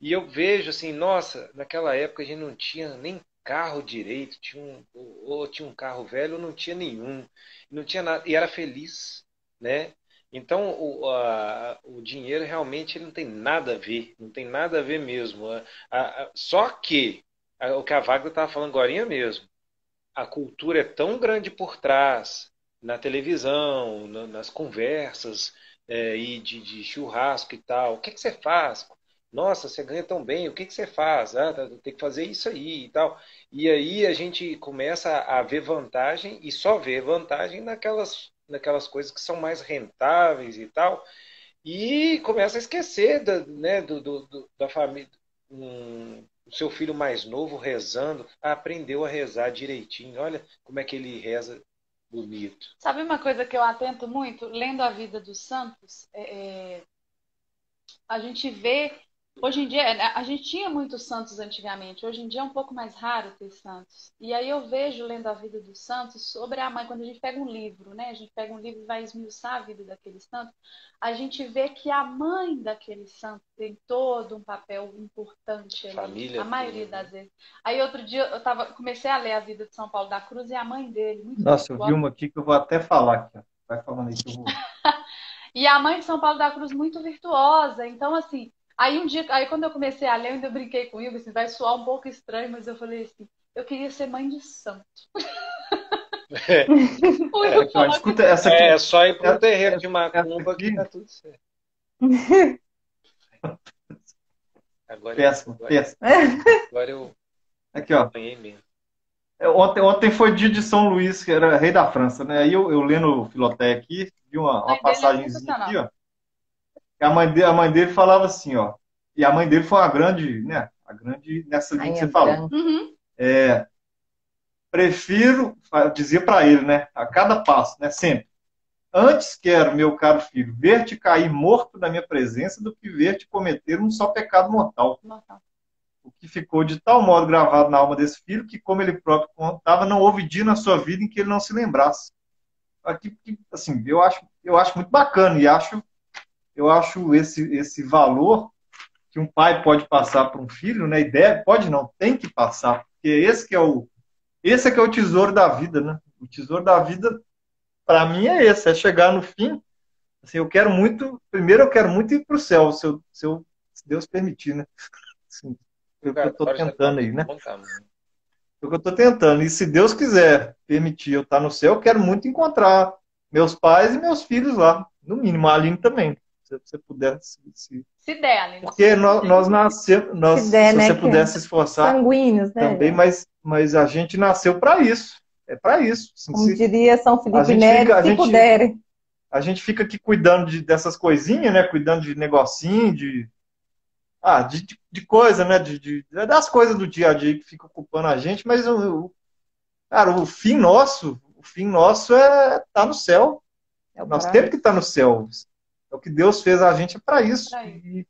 e eu vejo assim, nossa, naquela época a gente não tinha nem carro direito, ou tinha um carro velho ou não tinha nenhum, não tinha nada, e era feliz, né? Então o dinheiro realmente ele não tem nada a ver, não tem nada a ver mesmo. Só que o que a Wagner estava falando agora mesmo, a cultura é tão grande por trás, na televisão, nas conversas, e de churrasco e tal. O que você faz? Nossa, você ganha tão bem, o que você faz? Tem que fazer isso aí e tal. E aí a gente começa a ver vantagem e só vê vantagem naquelas coisas que são mais rentáveis e tal. E começa a esquecer né, da família. O seu filho mais novo rezando, aprendeu a rezar direitinho. Olha como é que ele reza bonito. Sabe uma coisa que eu atento muito? Lendo a vida dos santos, a gente vê, hoje em dia, a gente tinha muitos santos antigamente, hoje em dia é um pouco mais raro ter santos. E aí eu vejo, lendo a vida dos santos, sobre a mãe, quando a gente pega um livro, né? A gente pega um livro e vai esmiuçar a vida daquele santo, a gente vê que a mãe daquele santo tem todo um papel importante ali, Família a maioria toda, né? das vezes. Aí outro dia comecei a ler a vida de São Paulo da Cruz e a mãe dele, muito Nossa, eu vi virtuosa. uma aqui que eu vou até falar aqui, ó. Vai falando aí que eu vou. E a mãe de São Paulo da Cruz muito virtuosa. Então, assim, aí um dia, aí quando eu comecei a ler, eu ainda brinquei com o Igor, assim, vai soar um pouco estranho, mas eu falei assim, eu queria ser mãe de santo. O Igor Ó, falou que escuta essa aqui. É só ir para um terreiro de Essa macumba que aqui, tá tudo certo. Agora, péssima, agora, péssima. agora eu Aqui, ó. ganhei mesmo. Ontem foi dia de São Luís, que era rei da França, né? Aí eu lendo Filoteia aqui, vi a uma mãe dele é passagenzinha sensacional. aqui, ó. A mãe dele falava assim, ó. E a mãe dele foi uma grande, né? A grande nessa linha que Rainha você falou. branca. Uhum. Prefiro, dizia para ele, né? A cada passo, né? Sempre. Antes quero, meu caro filho, ver-te cair morto na minha presença do que ver-te cometer um só pecado mortal. Nossa. O que ficou de tal modo gravado na alma desse filho que, como ele próprio contava, não houve dia na sua vida em que ele não se lembrasse. Aqui, assim, eu acho muito bacana e eu acho esse valor que um pai pode passar para um filho, né? E pode não, tem que passar, porque esse é que é o tesouro da vida, né? O tesouro da vida, para mim, é esse, é chegar no fim. Assim, primeiro eu quero muito ir para o céu, se Deus permitir, né? Assim, é o que eu estou Agora já tá tentando aí, né? bom tamanho. É o que eu estou tentando. E se Deus quiser permitir eu estar no céu, eu quero muito encontrar meus pais e meus filhos lá. No mínimo, a Aline também. Se você puder. Se der, Aline. Porque nós nascemos, Se der, se né, você que puder se esforçar sanguíneos, né, também, gente? mas a gente nasceu para isso. É para isso. Assim, Como diria São a Felipe gente Neri, fica, a se gente, puderem. a gente fica aqui cuidando dessas coisinhas, né? Cuidando de negocinho, de coisa, né? Das coisas do dia a dia que ficam ocupando a gente, mas cara, o fim nosso é estar no céu. É o Nós paraíso. temos que estar no céu. É o que Deus fez a gente é para isso. Pra isso.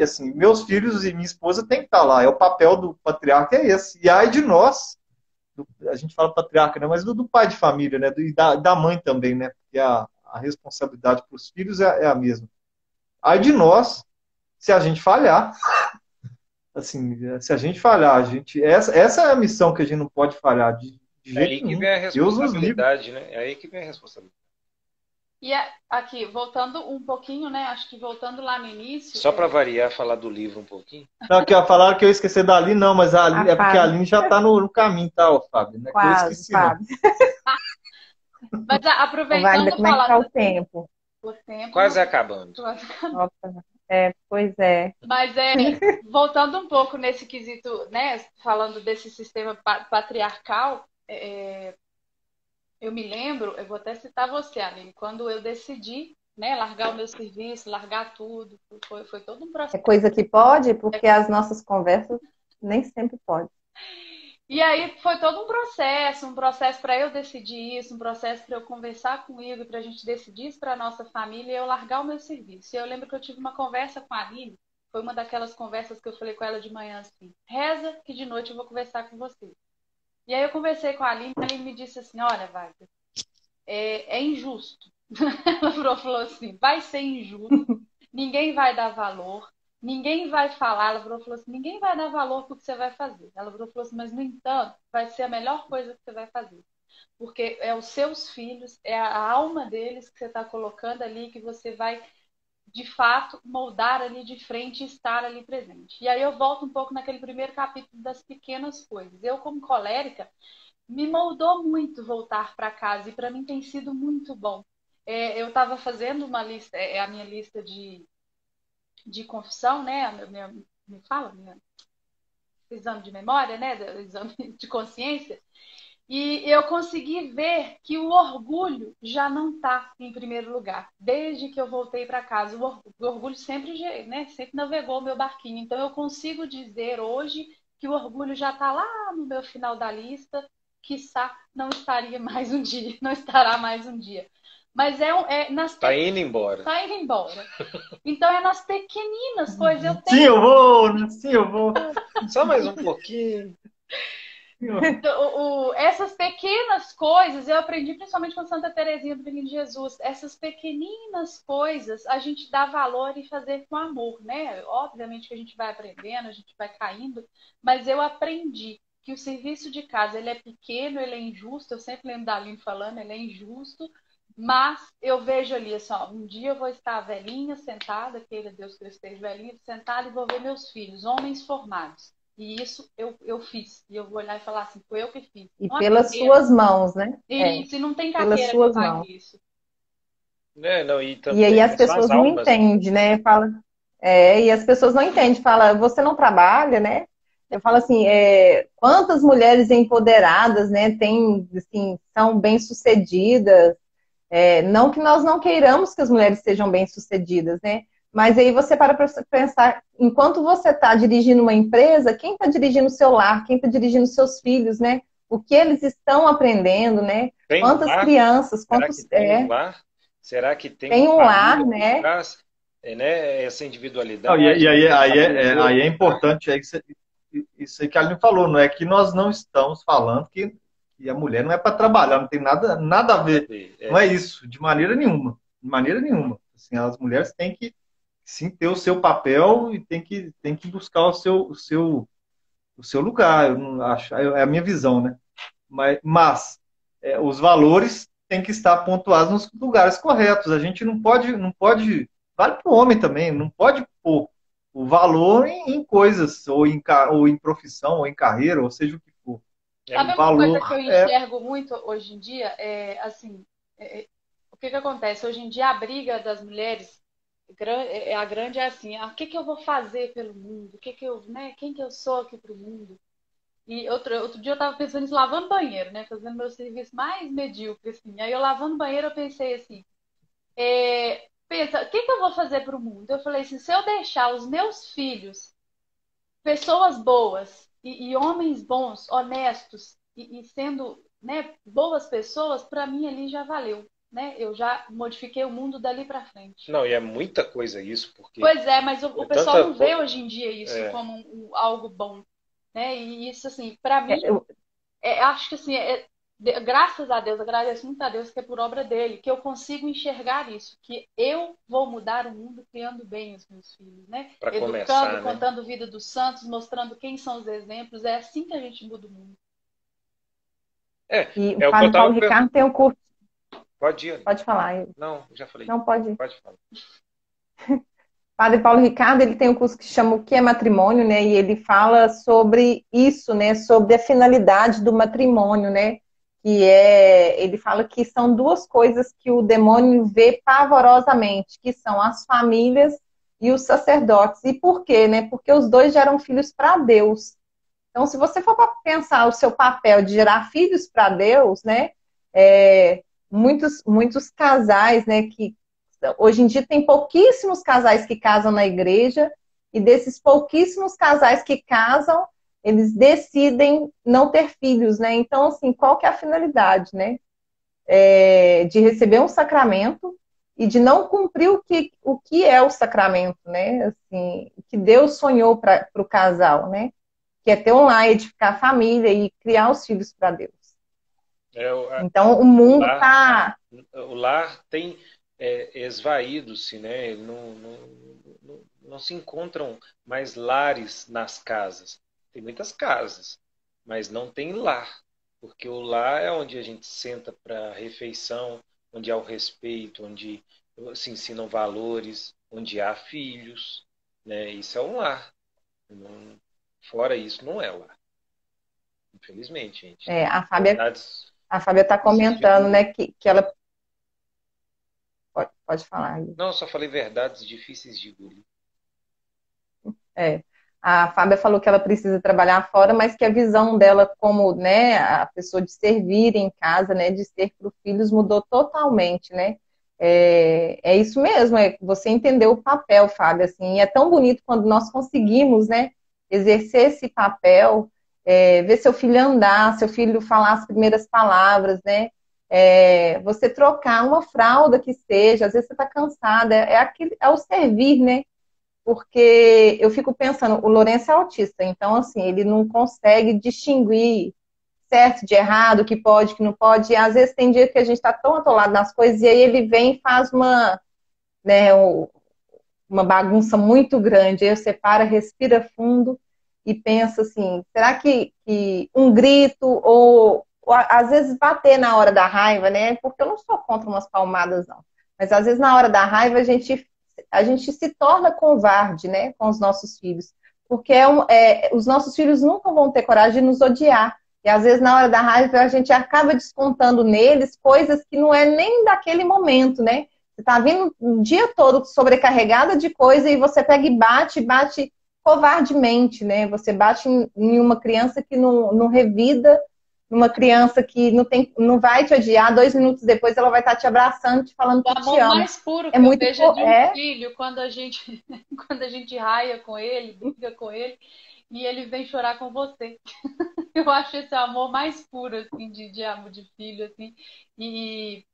Assim, meus filhos e minha esposa têm que estar lá. É o papel do patriarca é esse. E ai de nós, a gente fala patriarca, né? Mas do pai de família, né? E da mãe também, né? Porque a responsabilidade para os filhos é a mesma. Ai de nós, se a gente falhar. Assim, se a gente falhar, essa é a missão que a gente não pode falhar de É aí jeito que nenhum. vem a Deus nos livre. responsabilidade, né? É aí que vem a responsabilidade. E aqui, voltando um pouquinho, né? Acho que voltando lá no início. Só para variar, falar do livro um pouquinho. Não, que falaram que eu esqueci da Aline, não, mas a Aline, é porque a Fábio. Aline já está no caminho, tá, ó, Fábio? Não é que eu Quase, esqueci, não. Fábio. Mas Ô, Wagner, aproveitando, como é que tá falando o tempo? o tempo. Quase acabando. Nossa, pois é. Mas voltando um pouco nesse quesito, né? Falando desse sistema patriarcal, eu me lembro, eu vou até citar você, Aline, quando eu decidi, né, largar o meu serviço, largar tudo, foi todo um É processo. coisa que pode, porque as nossas conversas nem sempre pode. E aí foi todo um processo para eu decidir isso, um processo para eu conversar com o Igor, para a gente decidir isso para a nossa família e eu largar o meu serviço. E eu lembro que eu tive uma conversa com a Aline, foi uma daquelas conversas que eu falei com ela de manhã assim, reza que de noite eu vou conversar com você. E aí eu conversei com a Aline me disse assim, olha, Wagner, é injusto. Ela falou assim, vai ser injusto, ninguém vai dar valor, ninguém vai falar. Ela falou assim, ninguém vai dar valor para o que você vai fazer. Ela falou assim, mas no entanto, vai ser a melhor coisa que você vai fazer. Porque é os seus filhos, é a alma deles que você está colocando ali, que você vai, de fato, moldar ali de frente e estar ali presente. E aí eu volto um pouco naquele primeiro capítulo das pequenas coisas. Eu, como colérica, me moldou muito voltar para casa e para mim tem sido muito bom. Eu estava fazendo uma lista, a minha lista de confissão, né? Me fala, exame de memória, né? Exame de consciência. E eu consegui ver que o orgulho já não está em primeiro lugar, desde que eu voltei para casa. O orgulho sempre, né, sempre navegou o meu barquinho. Então eu consigo dizer hoje que o orgulho já está lá no meu final da lista, quiçá não estaria mais um dia, não estará mais um dia. Mas Tá indo embora. Tá indo embora. Então é nas pequeninas coisas. Sim, eu vou, né? Sim, eu vou. Só mais um pouquinho. Essas pequenas coisas, eu aprendi principalmente com Santa Teresinha do Menino Jesus. Essas pequeninas coisas a gente dá valor e fazer com amor, né? Obviamente que a gente vai aprendendo, a gente vai caindo, mas eu aprendi que o serviço de casa ele é pequeno, ele é injusto. Eu sempre lembro da Aline falando, ele é injusto. Mas eu vejo ali, assim, ó, um dia eu vou estar velhinha, sentada, queira Deus que eu esteja velhinha, sentada e vou ver meus filhos, homens formados. E isso eu fiz. E eu vou olhar e falar assim, foi eu que fiz. E Não pelas suas mãos, né? Isso, e não tem pelas carteira suas que pague mãos. isso. Não, E aí as são pessoas as não almas. entendem, né? E as pessoas não entendem. Fala, você não trabalha, né? Eu falo assim, quantas mulheres empoderadas, né? Tem, assim, são bem-sucedidas. Não que nós não queiramos que as mulheres sejam bem-sucedidas, né? Mas aí você para pensar, enquanto você está dirigindo uma empresa, quem está dirigindo o seu lar, quem está dirigindo seus filhos, né? O que eles estão aprendendo, né? Tem Quantas lar? crianças, Será quantos... que tem um lar? Será que tem Tem uma um lar, família por né? trás? Né? Essa Não, individualidade. e aí é importante, isso aí que a Aline falou, não é que nós não estamos falando que a mulher não é para trabalhar, não tem nada a ver. Não é isso, de maneira nenhuma. De maneira nenhuma. Assim, as mulheres têm que sim ter o seu papel e tem que buscar o seu lugar. Eu não acho, é a minha visão, né? Mas os valores têm que estar pontuados nos lugares corretos. A gente não pode, vale para o homem também, não pode pôr o valor em coisas, ou em profissão, ou em carreira, ou seja o que for. Sabe uma coisa que eu enxergo muito hoje em dia? O que acontece? Hoje em dia a briga das mulheres a grande é assim, o que eu vou fazer pelo mundo? Quem que eu sou aqui pro mundo? E outro dia eu tava pensando nisso lavando banheiro, né? Fazendo meu serviço mais medíocre, assim. Aí eu lavando banheiro eu pensei assim, pensa, o que eu vou fazer pro mundo? Eu falei assim, se eu deixar os meus filhos pessoas boas e homens bons, honestos e sendo, né, boas pessoas, para mim ali já valeu. né? Eu já modifiquei o mundo dali para frente. Não, e é muita coisa isso, porque Pois é, mas o é pessoal tanta não vê coisa. hoje em dia isso É, como algo bom, né? E isso, assim, para É, mim, acho que assim, graças a Deus, agradeço muito a Deus que é por obra dele, que eu consigo enxergar isso, que eu vou mudar o mundo criando bem os meus filhos, né? para Educando, começar, né? contando a vida dos santos, mostrando quem são os exemplos. É assim que a gente muda o mundo. É, e o é o que eu Padre tava Paulo perguntando. Ricardo tem um curso. Pode ir, Aline. Pode falar. Não, já falei. Não pode. Pode falar. Padre Paulo Ricardo, ele tem um curso que chama O que é Matrimônio, né? E ele fala sobre isso, né? Sobre a finalidade do matrimônio, né? Ele fala que são duas coisas que o demônio vê pavorosamente, que são as famílias e os sacerdotes. E por quê, né? Porque os dois geram filhos para Deus. Então, se você for para pensar o seu papel de gerar filhos para Deus, né? Muitos casais, né? Que hoje em dia tem pouquíssimos casais que casam na igreja, e desses pouquíssimos casais que casam, eles decidem não ter filhos, né? Então, assim, qual que é a finalidade, né? De receber um sacramento e de não cumprir o que é o sacramento, né? Assim, que Deus sonhou para o casal, né? Que é ter um lar, edificar a família e criar os filhos para Deus. Então, o mundo está... O lar tem esvaído-se, né? Não se encontram mais lares nas casas. Tem muitas casas, mas não tem lar. Porque o lar é onde a gente senta para refeição, onde há o respeito, onde se ensinam valores, onde há filhos, né? Isso é um lar. Fora isso, não é lar. Infelizmente, gente. A Verdades Fábia está difíceis de comentando, né, engolir. que ela... Pode falar. Não, eu só falei verdades difíceis de engolir. A Fábia falou que ela precisa trabalhar fora, mas que a visão dela como, né, a pessoa de servir em casa, né, de ser para os filhos mudou totalmente, né? É isso mesmo, você entendeu o papel, Fábia, assim, e é tão bonito quando nós conseguimos, né, exercer esse papel, ver seu filho andar, seu filho falar as primeiras palavras, né? Você trocar uma fralda que seja, às vezes você está cansada, é o servir, né? Porque eu fico pensando, o Lourenço é autista, então, assim, ele não consegue distinguir certo de errado, o que pode, o que não pode, e às vezes tem dia que a gente está tão atolado nas coisas, e aí ele vem e faz né, uma bagunça muito grande, aí você para, respira fundo e pensa assim, será que um grito, ou às vezes bater na hora da raiva, né, porque eu não sou contra umas palmadas, não, mas às vezes na hora da raiva a gente se torna covarde, né, com os nossos filhos, porque os nossos filhos nunca vão ter coragem de nos odiar, e às vezes na hora da raiva a gente acaba descontando neles coisas que não é nem daquele momento, né, você tá vindo um dia todo sobrecarregada de coisa e você pega e bate covardemente, né, você bate em uma criança que não revida, numa criança que não vai te odiar, 2 minutos depois ela vai estar te abraçando, te falando que O te amor ama. mais puro que É eu muito vejo é de um filho, quando a gente, quando a gente raia com ele, briga com ele, e ele vem chorar com você. Eu acho esse amor mais puro, assim, de amor de filho, assim. E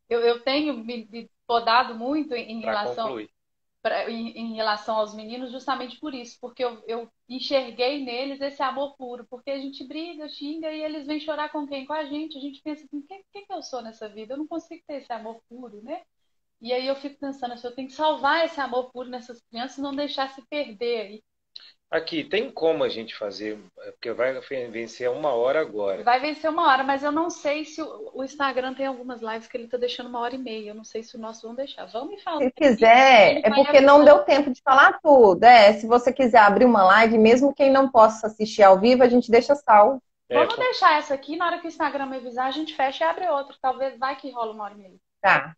eu tenho me podado muito em Para relação concluir. em relação aos meninos, justamente por isso, porque eu enxerguei neles esse amor puro, porque a gente briga, xinga e eles vêm chorar com quem? Com a gente pensa assim, o que eu sou nessa vida? Eu não consigo ter esse amor puro, né? E aí eu fico pensando assim, eu tenho que salvar esse amor puro nessas crianças e não deixar se perder aí. Aqui, tem como a gente fazer, porque vai vencer 1 hora agora. Vai vencer 1 hora, mas eu não sei se o Instagram tem algumas lives que ele tá deixando 1 hora e meia. Eu não sei se o nosso vão deixar. Vamos me falando. Se quiser, é porque não deu tempo de falar tudo. Se você quiser abrir uma live, mesmo quem não possa assistir ao vivo, a gente deixa salvo. Vamos deixar essa aqui, na hora que o Instagram me avisar, a gente fecha e abre outra. Talvez vai que rola 1 hora e meia. Tá.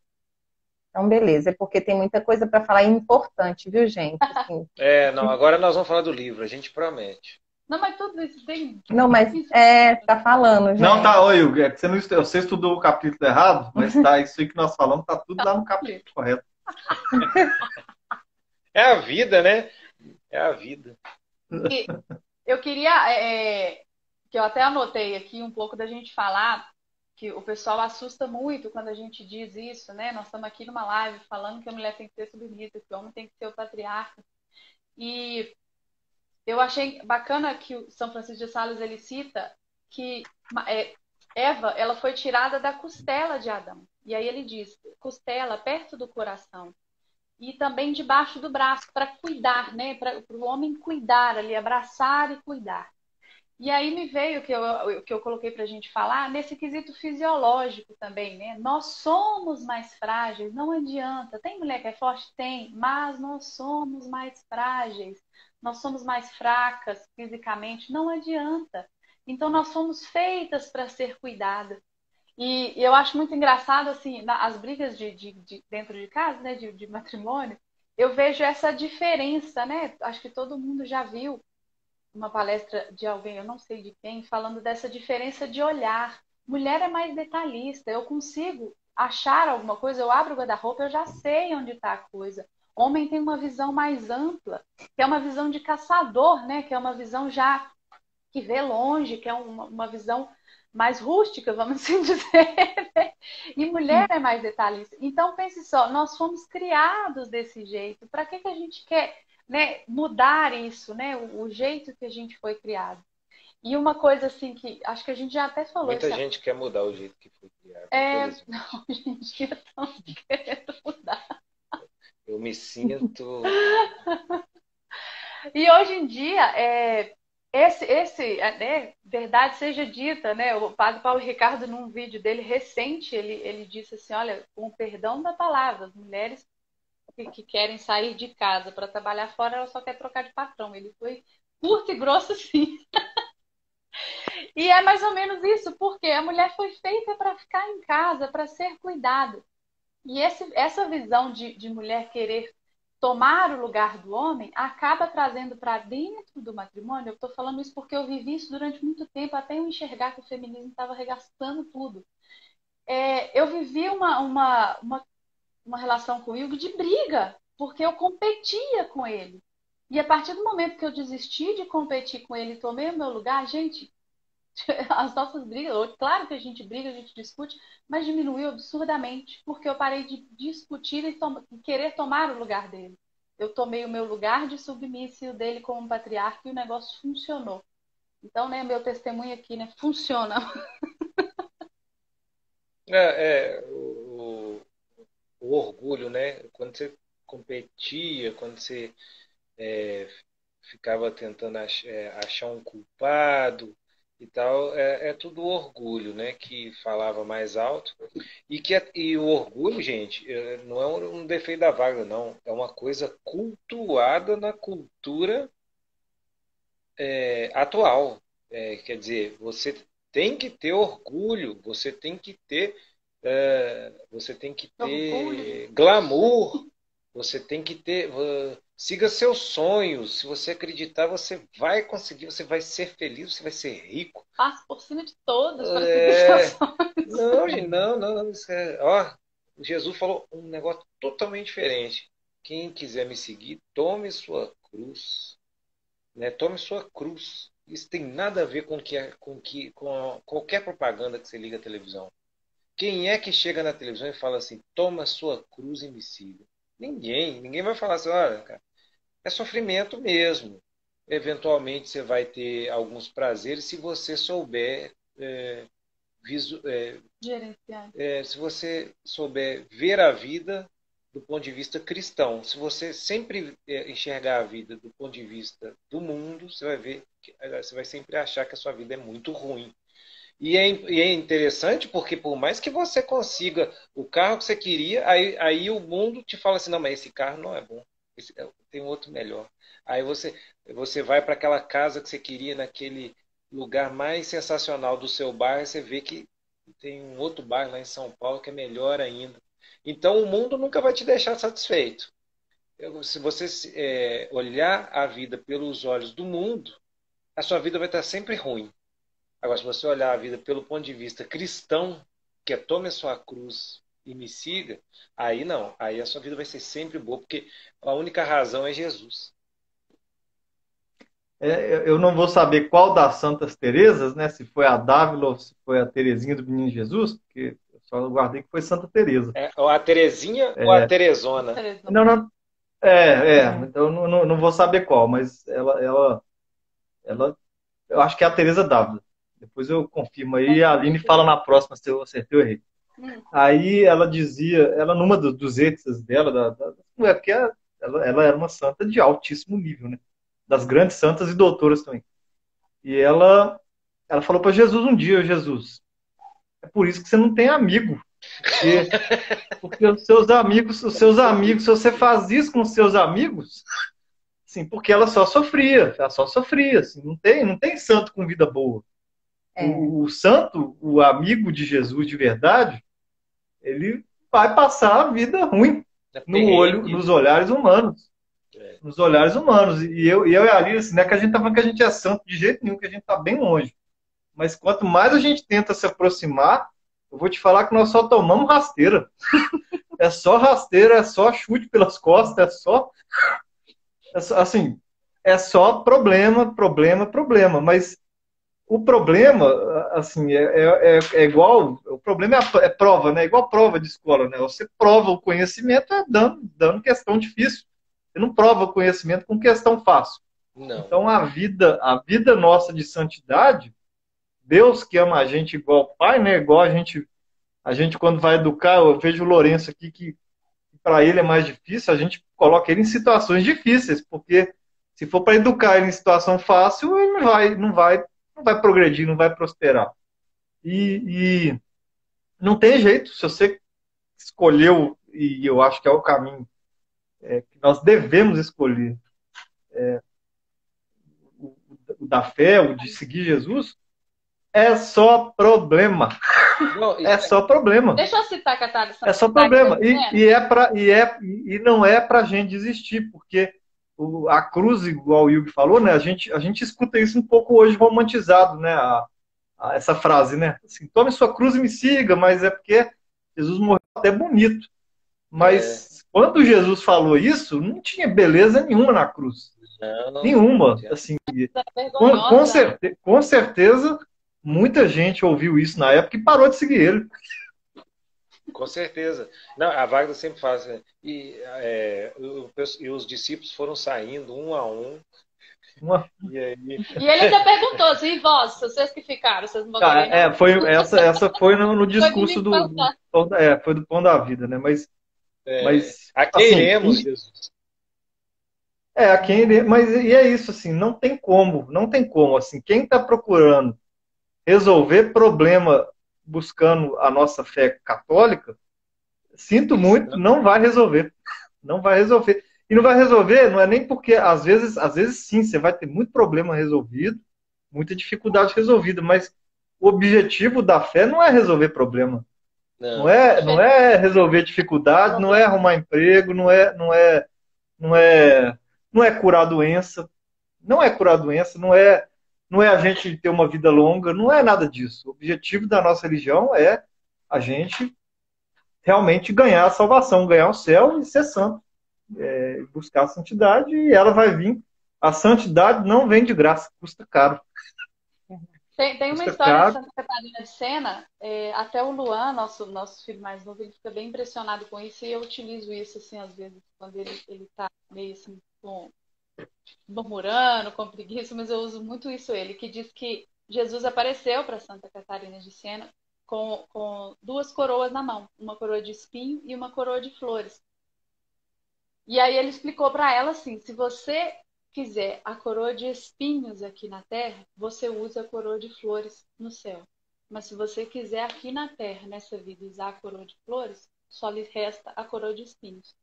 Então, beleza. É porque tem muita coisa para falar importante, viu, gente? Assim, não, agora nós vamos falar do livro, a gente promete. Não, mas tudo isso tem. não, mas tá falando, gente. Não, tá, oi, Hugo, você estudou o capítulo errado, mas tá, isso aí que nós falamos tá tudo lá no capítulo correto. É a vida, né? É a vida. Eu queria, que eu até anotei aqui um pouco da gente falar que o pessoal assusta muito quando a gente diz isso, né? Nós estamos aqui numa live falando que a mulher tem que ser submissa, que o homem tem que ser o patriarca. E eu achei bacana que o São Francisco de Sales ele cita que Eva, ela foi tirada da costela de Adão. E aí ele diz, costela perto do coração. E também debaixo do braço, para cuidar, né? Para o homem cuidar ali, abraçar e cuidar. E aí me veio que eu coloquei para a gente falar nesse quesito fisiológico também, né? Nós somos mais frágeis, não adianta. Tem mulher que é forte? Tem, mas nós somos mais frágeis. Nós somos mais fracas fisicamente, não adianta. Então nós somos feitas para ser cuidadas. E eu acho muito engraçado, assim, as brigas dentro de casa, né, de matrimônio, eu vejo essa diferença, né? Acho que todo mundo já viu uma palestra de alguém, eu não sei de quem, falando dessa diferença de olhar. Mulher é mais detalhista, eu consigo achar alguma coisa, eu abro o guarda-roupa, eu já sei onde está a coisa. Homem tem uma visão mais ampla, que é uma visão de caçador, né? Que é uma visão já que vê longe, que é uma visão mais rústica, vamos assim dizer. E mulher é mais detalhista. Então, pense só, nós fomos criados desse jeito. Para que a gente quer, né, mudar isso, né? O jeito que a gente foi criado. E uma coisa assim que acho que a gente já até falou. Muita gente quer mudar o jeito que foi criado. Não, gente, eu tô querendo mudar. Eu me sinto. E hoje em dia, verdade seja dita, né? O padre Paulo Ricardo, num vídeo dele recente, ele disse assim: olha, com o perdão da palavra, as mulheres que querem sair de casa para trabalhar fora, ela só quer trocar de patrão. Ele foi curto e grosso assim. E é mais ou menos isso, porque a mulher foi feita para ficar em casa, para ser cuidada. E essa visão de mulher querer tomar o lugar do homem acaba trazendo para dentro do matrimônio. Eu estou falando isso porque eu vivi isso durante muito tempo, até eu enxergar que o feminismo estava arregaçando tudo. Eu vivi uma relação com o Hugo de briga, porque eu competia com ele. E a partir do momento que eu desisti de competir com ele e tomei o meu lugar, gente, as nossas brigas, claro que a gente briga, a gente discute, mas diminuiu absurdamente, porque eu parei de discutir e querer tomar o lugar dele. Eu tomei o meu lugar de submissa e o dele como patriarca e o negócio funcionou. Então, né, meu testemunho aqui, né, funciona. O orgulho, né? Quando você competia, quando você ficava tentando achar um culpado e tal, é tudo orgulho, né? Que falava mais alto. E o orgulho, gente, não é um defeito da Wagner, não. É uma coisa cultuada na cultura atual. Quer dizer, você tem que ter orgulho, você tem que ter glamour, você tem que ter. Siga seus sonhos. Se você acreditar, você vai conseguir, você vai ser feliz, você vai ser rico. Passo por cima de todos para seguir seus sonhos. Não, gente, não. Jesus falou um negócio totalmente diferente. Quem quiser me seguir, tome sua cruz. Né? Tome sua cruz. Isso tem nada a ver com qualquer propaganda que você liga à televisão. Quem é que chega na televisão e fala assim, toma sua cruz e me siga? Ninguém vai falar assim, olha, cara, é sofrimento mesmo. Eventualmente você vai ter alguns prazeres se você souber gerenciar. Se você souber ver a vida do ponto de vista cristão. Se você sempre enxergar a vida do ponto de vista do mundo, você vai ver, você vai sempre achar que a sua vida é muito ruim. E é interessante porque por mais que você consiga o carro que você queria, aí o mundo te fala assim, não, mas esse carro não é bom, tem outro melhor. Aí você vai para aquela casa que você queria, naquele lugar mais sensacional do seu bairro, e você vê que tem um outro bairro lá em São Paulo que é melhor ainda. Então o mundo nunca vai te deixar satisfeito. Se você olhar a vida pelos olhos do mundo, a sua vida vai estar sempre ruim. Agora, se você olhar a vida pelo ponto de vista cristão, que é tome a sua cruz e me siga, aí não, aí a sua vida vai ser sempre boa, porque a única razão é Jesus. Eu não vou saber qual das Santas Teresas, né? Se foi a Dávila ou se foi a Terezinha do Menino Jesus, porque eu só guardei que foi Santa Teresa. Ou a Terezinha ou a Teresona? Não, não, então não vou saber qual, mas ela, eu acho que é a Teresa Dávila. Depois eu confirmo aí, a Aline fala na próxima se eu acertei ou errei. Aí ela dizia, ela numa dos êxtases dela, é porque ela era uma santa de altíssimo nível, né? Das grandes santas e doutoras também. E ela falou para Jesus um dia: Jesus, é por isso que você não tem amigo. Porque os seus amigos, se você faz isso com os seus amigos, assim, porque ela só sofria, assim, não tem santo com vida boa. O santo, o amigo de Jesus de verdade, ele vai passar a vida ruim nos olhares humanos. Nos olhares humanos. E eu e a Alice, não é que a gente tá falando que a gente é santo de jeito nenhum, que a gente tá bem longe. Mas quanto mais a gente tenta se aproximar, eu vou te falar que nós só tomamos rasteira. É só rasteira, é só chute pelas costas, assim, é só problema. Mas o problema, assim, é igual, o problema é prova, né? Igual prova de escola, né? Você prova o conhecimento dando questão difícil. Você não prova o conhecimento com questão fácil. Não. Então a vida nossa de santidade, Deus que ama a gente igual pai, né? Igual a gente quando vai educar, eu vejo o Lourenço aqui que para ele é mais difícil, a gente coloca ele em situações difíceis, porque se for para educar ele em situação fácil, ele não vai progredir, não vai prosperar. E não tem jeito, se você escolheu, e eu acho que é o caminho que nós devemos escolher, o da fé, o de seguir Jesus, é só problema. É só problema. Deixa eu citar a Catarina. É só problema. E não é para a gente desistir, porque a cruz, igual o Yugi falou, né? A gente escuta isso um pouco hoje romantizado, né? Essa frase, né? Assim, tome sua cruz e me siga, mas é porque Jesus morreu até bonito. Mas quando Jesus falou isso, não tinha beleza nenhuma na cruz. Não, nenhuma. Assim, com certeza, muita gente ouviu isso na época e parou de seguir ele. Com certeza. Não, a Wagner sempre faz. Né? E os discípulos foram saindo um a um. E ele ainda perguntou, e vós, vocês que ficaram, vocês não vão querer, essa foi no discurso foi do Pão da Vida, né? Mas a quem assim, iremos, Jesus? A quem iremos, mas e é isso, assim, não tem como, assim, quem está procurando resolver problema buscando a nossa fé católica, sinto muito, não vai resolver. Não vai resolver. E não vai resolver, não é nem porque, às vezes sim, você vai ter muito problema resolvido, muita dificuldade resolvida, mas o objetivo da fé não é resolver problema. Não é resolver dificuldade, não é arrumar emprego, não é curar doença, não é a gente ter uma vida longa, não é nada disso. O objetivo da nossa religião é a gente realmente ganhar a salvação, ganhar o céu e ser santo. Buscar a santidade e ela vai vir. A santidade não vem de graça, custa caro. Tem uma história de Santa Catarina de Sena, até o Luan, nosso filho mais novo, ele fica bem impressionado com isso e eu utilizo isso, assim, às vezes, quando ele tá meio assim, murmurando, com preguiça, mas eu uso muito isso ele, que diz que Jesus apareceu para Santa Catarina de Sena com duas coroas na mão, uma coroa de espinho e uma coroa de flores. E aí ele explicou para ela assim, se você quiser a coroa de espinhos aqui na terra, você usa a coroa de flores no céu. Mas se você quiser aqui na terra, nessa vida, usar a coroa de flores, só lhe resta a coroa de espinhos.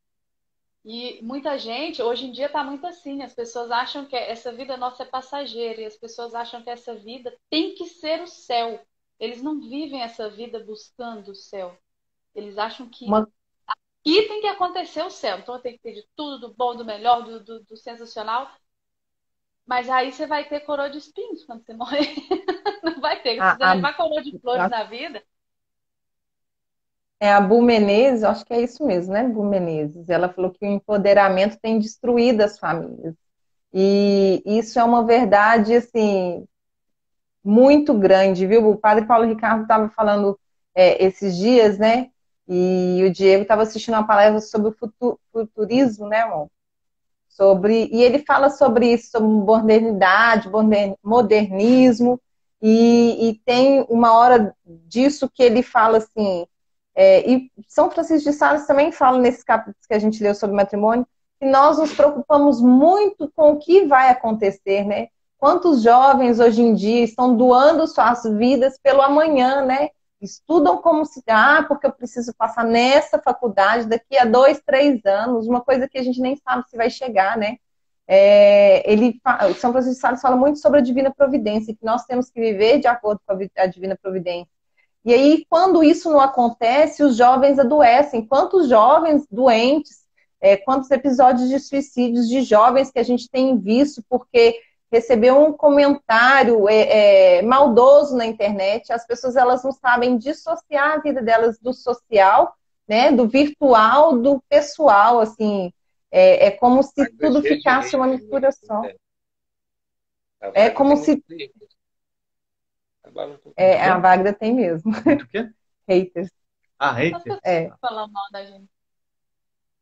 E muita gente, hoje em dia está muito assim, as pessoas acham que essa vida nossa é passageira e as pessoas acham que essa vida tem que ser o céu. Eles não vivem essa vida buscando o céu. Eles acham que aqui tem que acontecer o céu. Então tem que ter de tudo, do bom, do melhor, do sensacional. Mas aí você vai ter coroa de espinhos quando você morrer. Não vai ter. Se você levar coroa de flores na vida... A Bu Menezes, acho que é isso mesmo, né, Bu Menezes? Ela falou que o empoderamento tem destruído as famílias. E isso é uma verdade, assim, muito grande, viu? O padre Paulo Ricardo estava falando esses dias, né? E o Diego estava assistindo uma palestra sobre o futurismo, né, amor? E ele fala sobre isso, sobre modernidade, modernismo, e tem uma hora disso que ele fala assim, e São Francisco de Sales também fala nesse capítulo que a gente leu sobre matrimônio, que nós nos preocupamos muito com o que vai acontecer, né? Quantos jovens hoje em dia estão doando suas vidas pelo amanhã, né? Estudam como se, porque eu preciso passar nessa faculdade daqui a 2, 3 anos, uma coisa que a gente nem sabe se vai chegar, né? São Francisco de Sales fala muito sobre a divina providência, que nós temos que viver de acordo com a divina providência. E aí, quando isso não acontece, os jovens adoecem. Quantos jovens doentes, quantos episódios de suicídios de jovens que a gente tem visto porque recebeu um comentário maldoso na internet. As pessoas elas não sabem dissociar a vida delas do social, né, do virtual, do pessoal, assim. É como se tudo ficasse uma mistura só. É como se... a Wagner tem mesmo. Muito o quê? Haters. Haters. Falando mal da gente.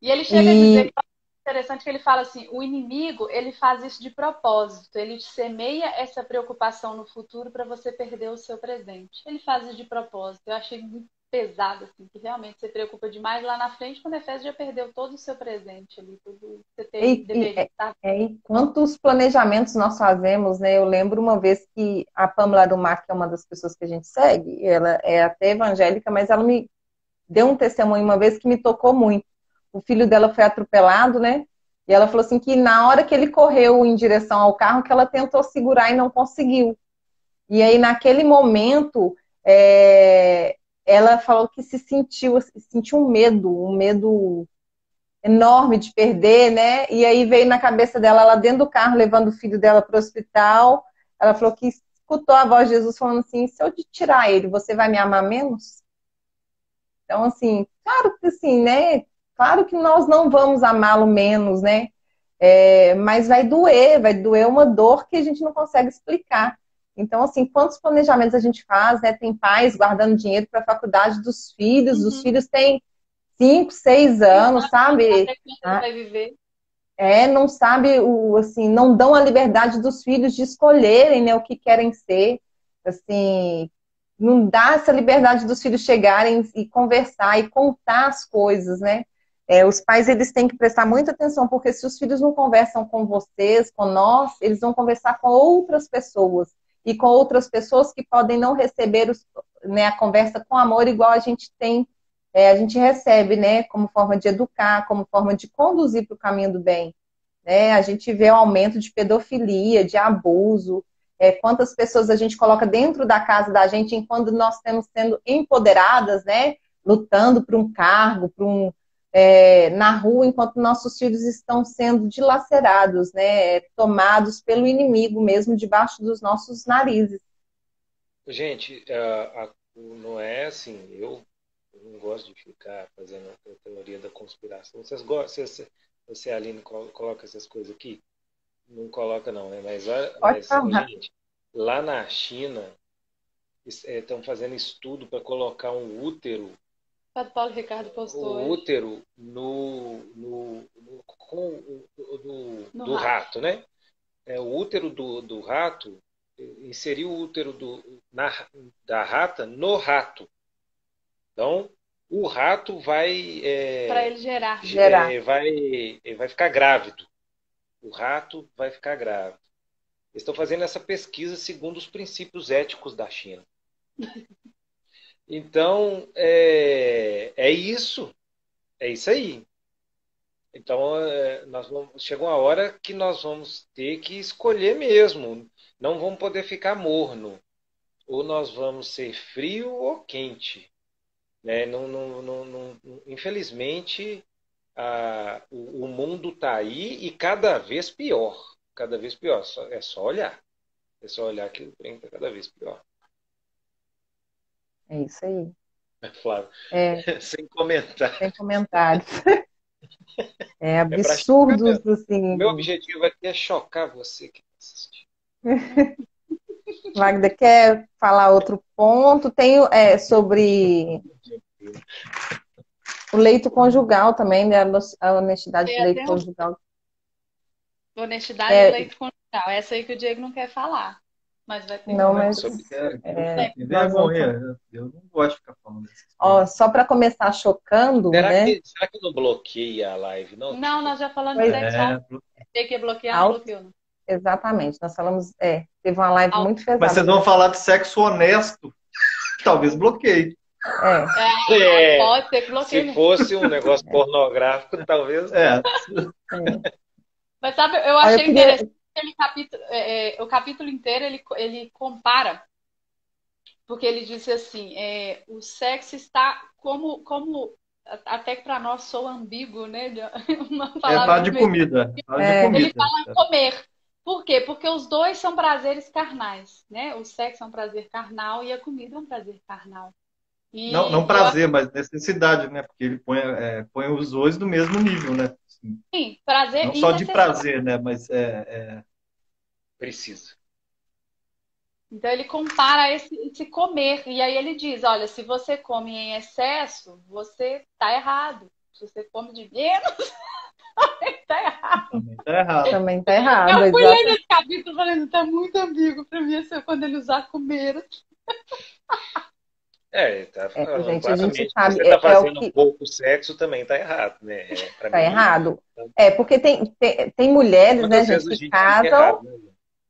E ele chega a dizer que é interessante que ele fala assim, o inimigo, ele faz isso de propósito, ele semeia essa preocupação no futuro para você perder o seu presente. Ele faz isso de propósito. Eu achei muito pesado, assim, que realmente você preocupa demais lá na frente, quando Efésio já perdeu todo o seu presente ali, tudo que você deveria estar. E quantos planejamentos nós fazemos, né? Eu lembro uma vez que a Pamela Arumar, que é uma das pessoas que a gente segue, ela é até evangélica, mas ela me deu um testemunho uma vez que me tocou muito. O filho dela foi atropelado, né? E ela falou assim que na hora que ele correu em direção ao carro, que ela tentou segurar e não conseguiu. E aí, naquele momento, ela falou que sentiu um medo enorme de perder, né? E aí veio na cabeça dela, ela dentro do carro, levando o filho dela para o hospital. Ela falou que escutou a voz de Jesus falando assim, se eu te tirar ele, você vai me amar menos? Então, assim, claro que sim, né? Claro que nós não vamos amá-lo menos, né? Mas vai doer uma dor que a gente não consegue explicar. Então, assim, quantos planejamentos a gente faz, né? Tem pais guardando dinheiro para a faculdade dos filhos, os filhos têm 5, 6 anos, sabe? Vai viver. Não sabe, assim, não dão a liberdade dos filhos de escolherem, né, o que querem ser, assim, não dá essa liberdade dos filhos chegarem e conversar e contar as coisas, né? Os pais, eles têm que prestar muita atenção, porque se os filhos não conversam com vocês, com nós, eles vão conversar com outras pessoas, e com outras pessoas que podem não receber a conversa com amor igual a gente tem, a gente recebe, né, como forma de educar, como forma de conduzir para o caminho do bem. Né? A gente vê o aumento de pedofilia, de abuso, quantas pessoas a gente coloca dentro da casa da gente enquanto nós estamos sendo empoderadas, né, lutando por um cargo, na rua, enquanto nossos filhos estão sendo dilacerados, né, tomados pelo inimigo mesmo debaixo dos nossos narizes. Gente, não é assim, eu não gosto de ficar fazendo a teoria da conspiração. Vocês gostam? Você, Aline, coloca essas coisas aqui? Não coloca não, né? Mas gente, lá na China estão fazendo estudo para colocar um útero. O Paulo Ricardo postou o útero do rato, né? O útero do rato, inserir o útero da rata no rato. Então, o rato vai... para ele gerar. Vai ficar grávido. O rato vai ficar grávido. Eles estão fazendo essa pesquisa segundo os princípios éticos da China. Então, é isso aí. Então, chega uma hora que nós vamos ter que escolher mesmo. Não vamos poder ficar morno. Ou nós vamos ser frio ou quente. Né? Infelizmente, o mundo está aí e cada vez pior. Cada vez pior. É só olhar. É só olhar que o trem está cada vez pior. É isso aí. Flávio, sem comentários. Sem comentários. É É para chocar absurdos, mesmo. O assim. meu objetivo aqui é chocar você que está assistindo. Magda quer falar outro ponto? Tem sobre o leito conjugal também, né? A honestidade do Tem leito até conjugal. honestidade do É, leito conjugal. Essa aí que o Diego não quer falar. Mas vai ter não, que. mas Sobre... Tem nós vamos. vergonha. Eu não gosto de ficar falando dessas Ó, coisas. só para começar chocando, né? será que não bloqueia a live, não? Não, Tipo, nós já falamos de Pois sexual. É, Tem que bloquear, não alto, bloqueou, não. exatamente. Nós falamos, teve uma live Alto. muito mas vocês pesada. vão falar de sexo honesto. Talvez bloqueie. Pode ser que se bloqueie mesmo. fosse um negócio pornográfico, talvez. É. Mas sabe, eu Ó, achei eu queria. interessante aquele capítulo, o capítulo inteiro ele compara, porque ele disse assim, o sexo está como até que para nós soa ambíguo, né? Uma Fala palavra de meio. comida. Fala de É. Ele comida. fala em comer. Por quê? Porque os dois são prazeres carnais, né? O sexo é um prazer carnal e a comida é um prazer carnal. Não E eu acho prazer, mas necessidade, né? Porque ele põe os dois no mesmo nível, né? Assim, que sim, prazer não e só de necessidade. prazer, né? Mas Precisa. Então ele compara esse comer. E aí ele diz, olha, se você come em excesso, você está errado. Se você come de menos, está errado. também tá errado. Também tá errado, Eu fui exato. lendo esse capítulo falando, tá muito ambíguo para mim quando ele usar comer. Tá falando Gente, a gente claramente. Se sabe, você está é o fazendo que pouco sexo, também está errado, né? Para tá mim, errado. Porque tem mulheres, né, quantas gente, vezes a que gente fica errado, né?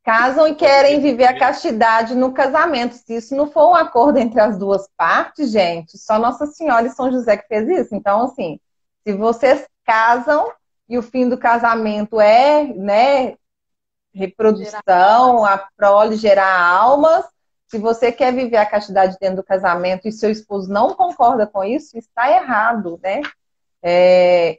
casam e querem viver a castidade no casamento. Se isso não for um acordo entre as duas partes, gente, só Nossa Senhora e São José que fez isso. Então, assim, se vocês casam e o fim do casamento é, né, reprodução, a prole gerar almas, se você quer viver a castidade dentro do casamento e seu esposo não concorda com isso, está errado, né?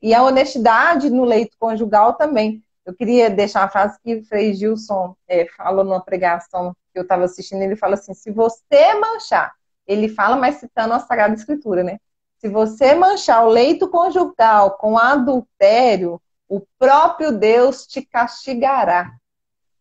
E a honestidade no leito conjugal também. Eu queria deixar uma frase que o Frei Gilson falou numa pregação que eu estava assistindo. Ele fala assim: se você manchar, ele fala, mas citando a Sagrada Escritura, né? Se você manchar o leito conjugal com adultério, o próprio Deus te castigará.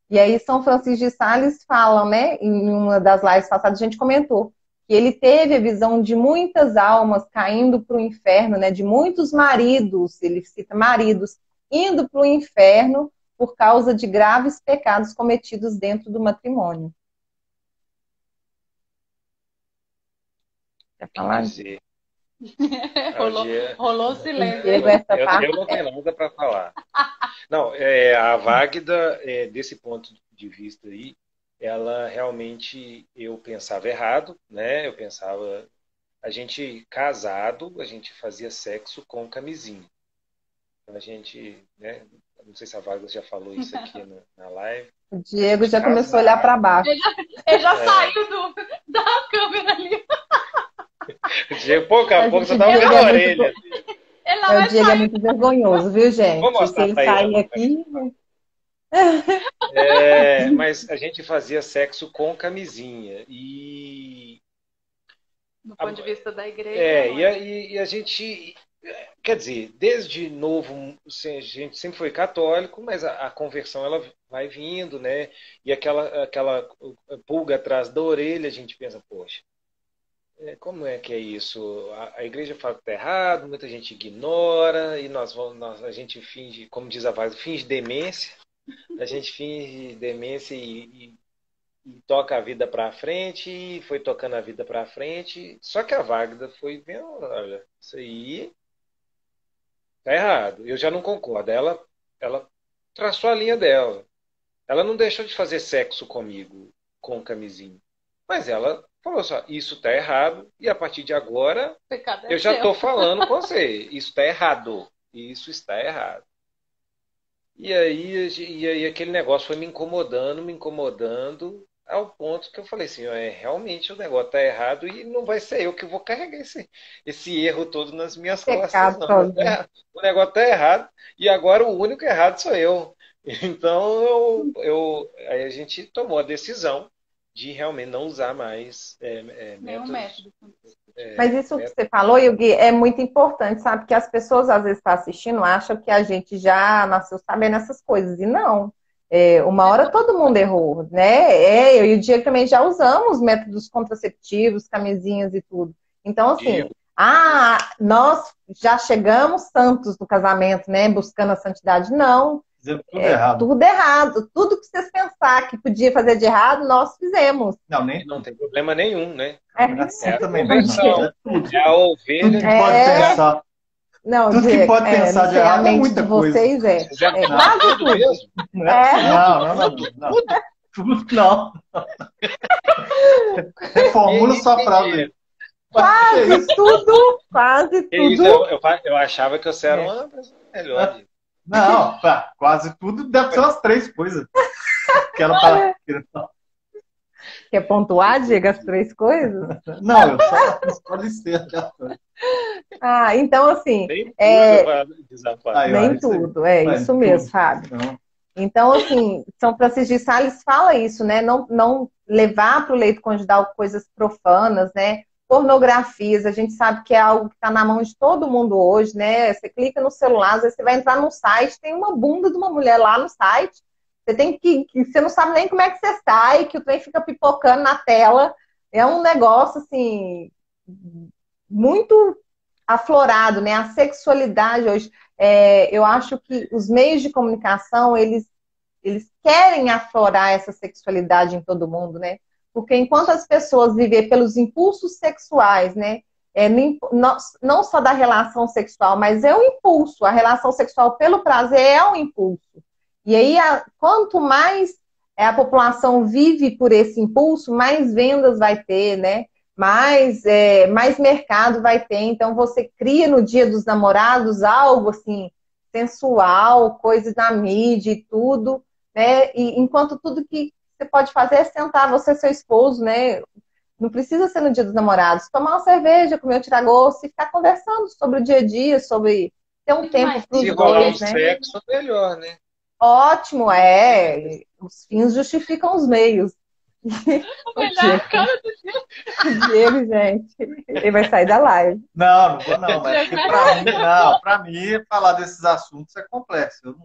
E aí São Francisco de Sales fala, né? Em uma das lives passadas a gente comentou que ele teve a visão de muitas almas caindo para o inferno, né? De muitos maridos, ele cita maridos, indo para o inferno por causa de graves pecados cometidos dentro do matrimônio. Quer falar? Dizer, Rolou silêncio. Diego, essa parte. eu não tenho nada para falar. Não, a Wagda, desse ponto de vista aí, ela realmente, eu pensava errado, né? Eu pensava, a gente casado, a gente fazia sexo com camisinha. Então a gente, né? Não sei se a Wagda já falou isso aqui na live. O Diego já começou a olhar para baixo. Ele já saiu da câmera ali. Pouco a pouco você tava vendo a orelha. O Diego é muito vergonhoso, viu, gente? Vou mostrar Se ele pra sair ela. aqui. Mas a gente fazia sexo com camisinha. E. Do ponto de vista da igreja. E a gente. Quer dizer, desde novo, a gente sempre foi católico, mas a conversão ela vai vindo, né? E aquela pulga atrás da orelha, a gente pensa, poxa, como é que é isso? A igreja fala que está errado, muita gente ignora, e a gente finge, como diz a Vaz, finge demência. A gente finge demência e toca a vida para frente, e foi tocando a vida para frente. Só que a Wagda foi vendo, olha, isso aí tá errado. Eu já não concordo. Ela traçou a linha dela. Ela não deixou de fazer sexo comigo com camisinha. Mas ela falou só, isso tá errado, e a partir de agora eu já estou falando com você. Isso está errado. Isso está errado. E aí aquele negócio foi me incomodando, ao ponto que eu falei assim, realmente o negócio está errado e não vai ser eu que vou carregar esse erro todo nas minhas costas, não. O negócio está errado e agora o único errado sou eu. Então aí a gente tomou a decisão de realmente não usar mais nenhum método. Mas isso que você falou, Yugi, é muito importante, sabe? Que as pessoas às vezes estão assistindo, acham que a gente já nasceu sabendo essas coisas. E não. Uma hora todo mundo errou, né? Eu e o Diego também já usamos métodos contraceptivos, camisinhas e tudo. Então, assim, nós já chegamos santos no casamento, né? Buscando a santidade. Não. Fizemos tudo errado. Tudo errado. Tudo que vocês pensar que podia fazer de errado, nós fizemos. Não tem problema nenhum, né? Assim também não. É a ovelha. Tudo que pode pensar. Não, tudo que pode pensar de errado é muita coisa. Vocês quase tudo mesmo? Não. Tudo não. Reformula sua frase. Quase tudo. Eu achava que você era uma pessoa melhor. Não, quase tudo deve ser umas 3 coisas. Que ela tá querendo falar. Quer pontuar, Diego, as 3 coisas? Não, eu só licença. Então assim... Nem tudo, isso mesmo, Fábio. Não. Então, assim, São Francisco de Sales fala isso, né? Não levar para o leito conjugal coisas profanas, né? Pornografias, a gente sabe que é algo que está na mão de todo mundo hoje, né? Você clica no celular, às vezes você vai entrar num site, tem uma bunda de uma mulher lá no site, você não sabe nem como é que você sai, que o trem fica pipocando na tela. É um negócio, assim, muito aflorado, né? A sexualidade hoje. Eu acho que os meios de comunicação, eles querem aflorar essa sexualidade em todo mundo, né? Porque enquanto as pessoas vivem pelos impulsos sexuais, né? Não só da relação sexual, mas é um impulso. A relação sexual pelo prazer é um impulso. E aí, quanto mais a população vive por esse impulso, mais vendas vai ter, né? Mais mercado vai ter. Então, você cria no Dia dos Namorados algo assim, sensual, coisas na mídia e tudo, né? E enquanto tudo que você pode fazer é sentar você e seu esposo, né? Não precisa ser no Dia dos Namorados. Tomar uma cerveja, comer um tiragosto e ficar conversando sobre o dia a dia, sobre ter um tempo para os dois, né? Sexo, melhor, né? Ótimo, os fins justificam os meios. O Diego, gente, ele vai sair da live. Não vou não, mas pra mim, falar desses assuntos é complexo. Eu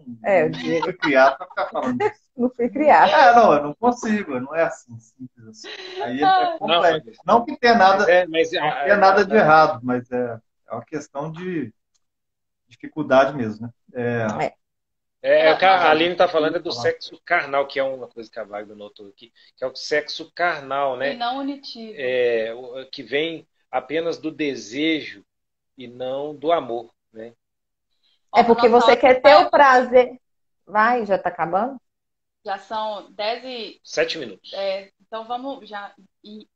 não fui criado para ficar falando disso. Não fui criado. Eu não consigo, não é assim, simples assim. Aí é complexo. Não que tenha nada, nada de errado, mas é uma questão de dificuldade mesmo, né? O que a Aline está falando é do sexo carnal, que é uma coisa que a Wagner notou aqui, que é o sexo carnal, né? E não unitivo. Que vem apenas do desejo e não do amor, né? É porque você quer ter o prazer. Vai, já está acabando? Já são 7 minutos. Então vamos já em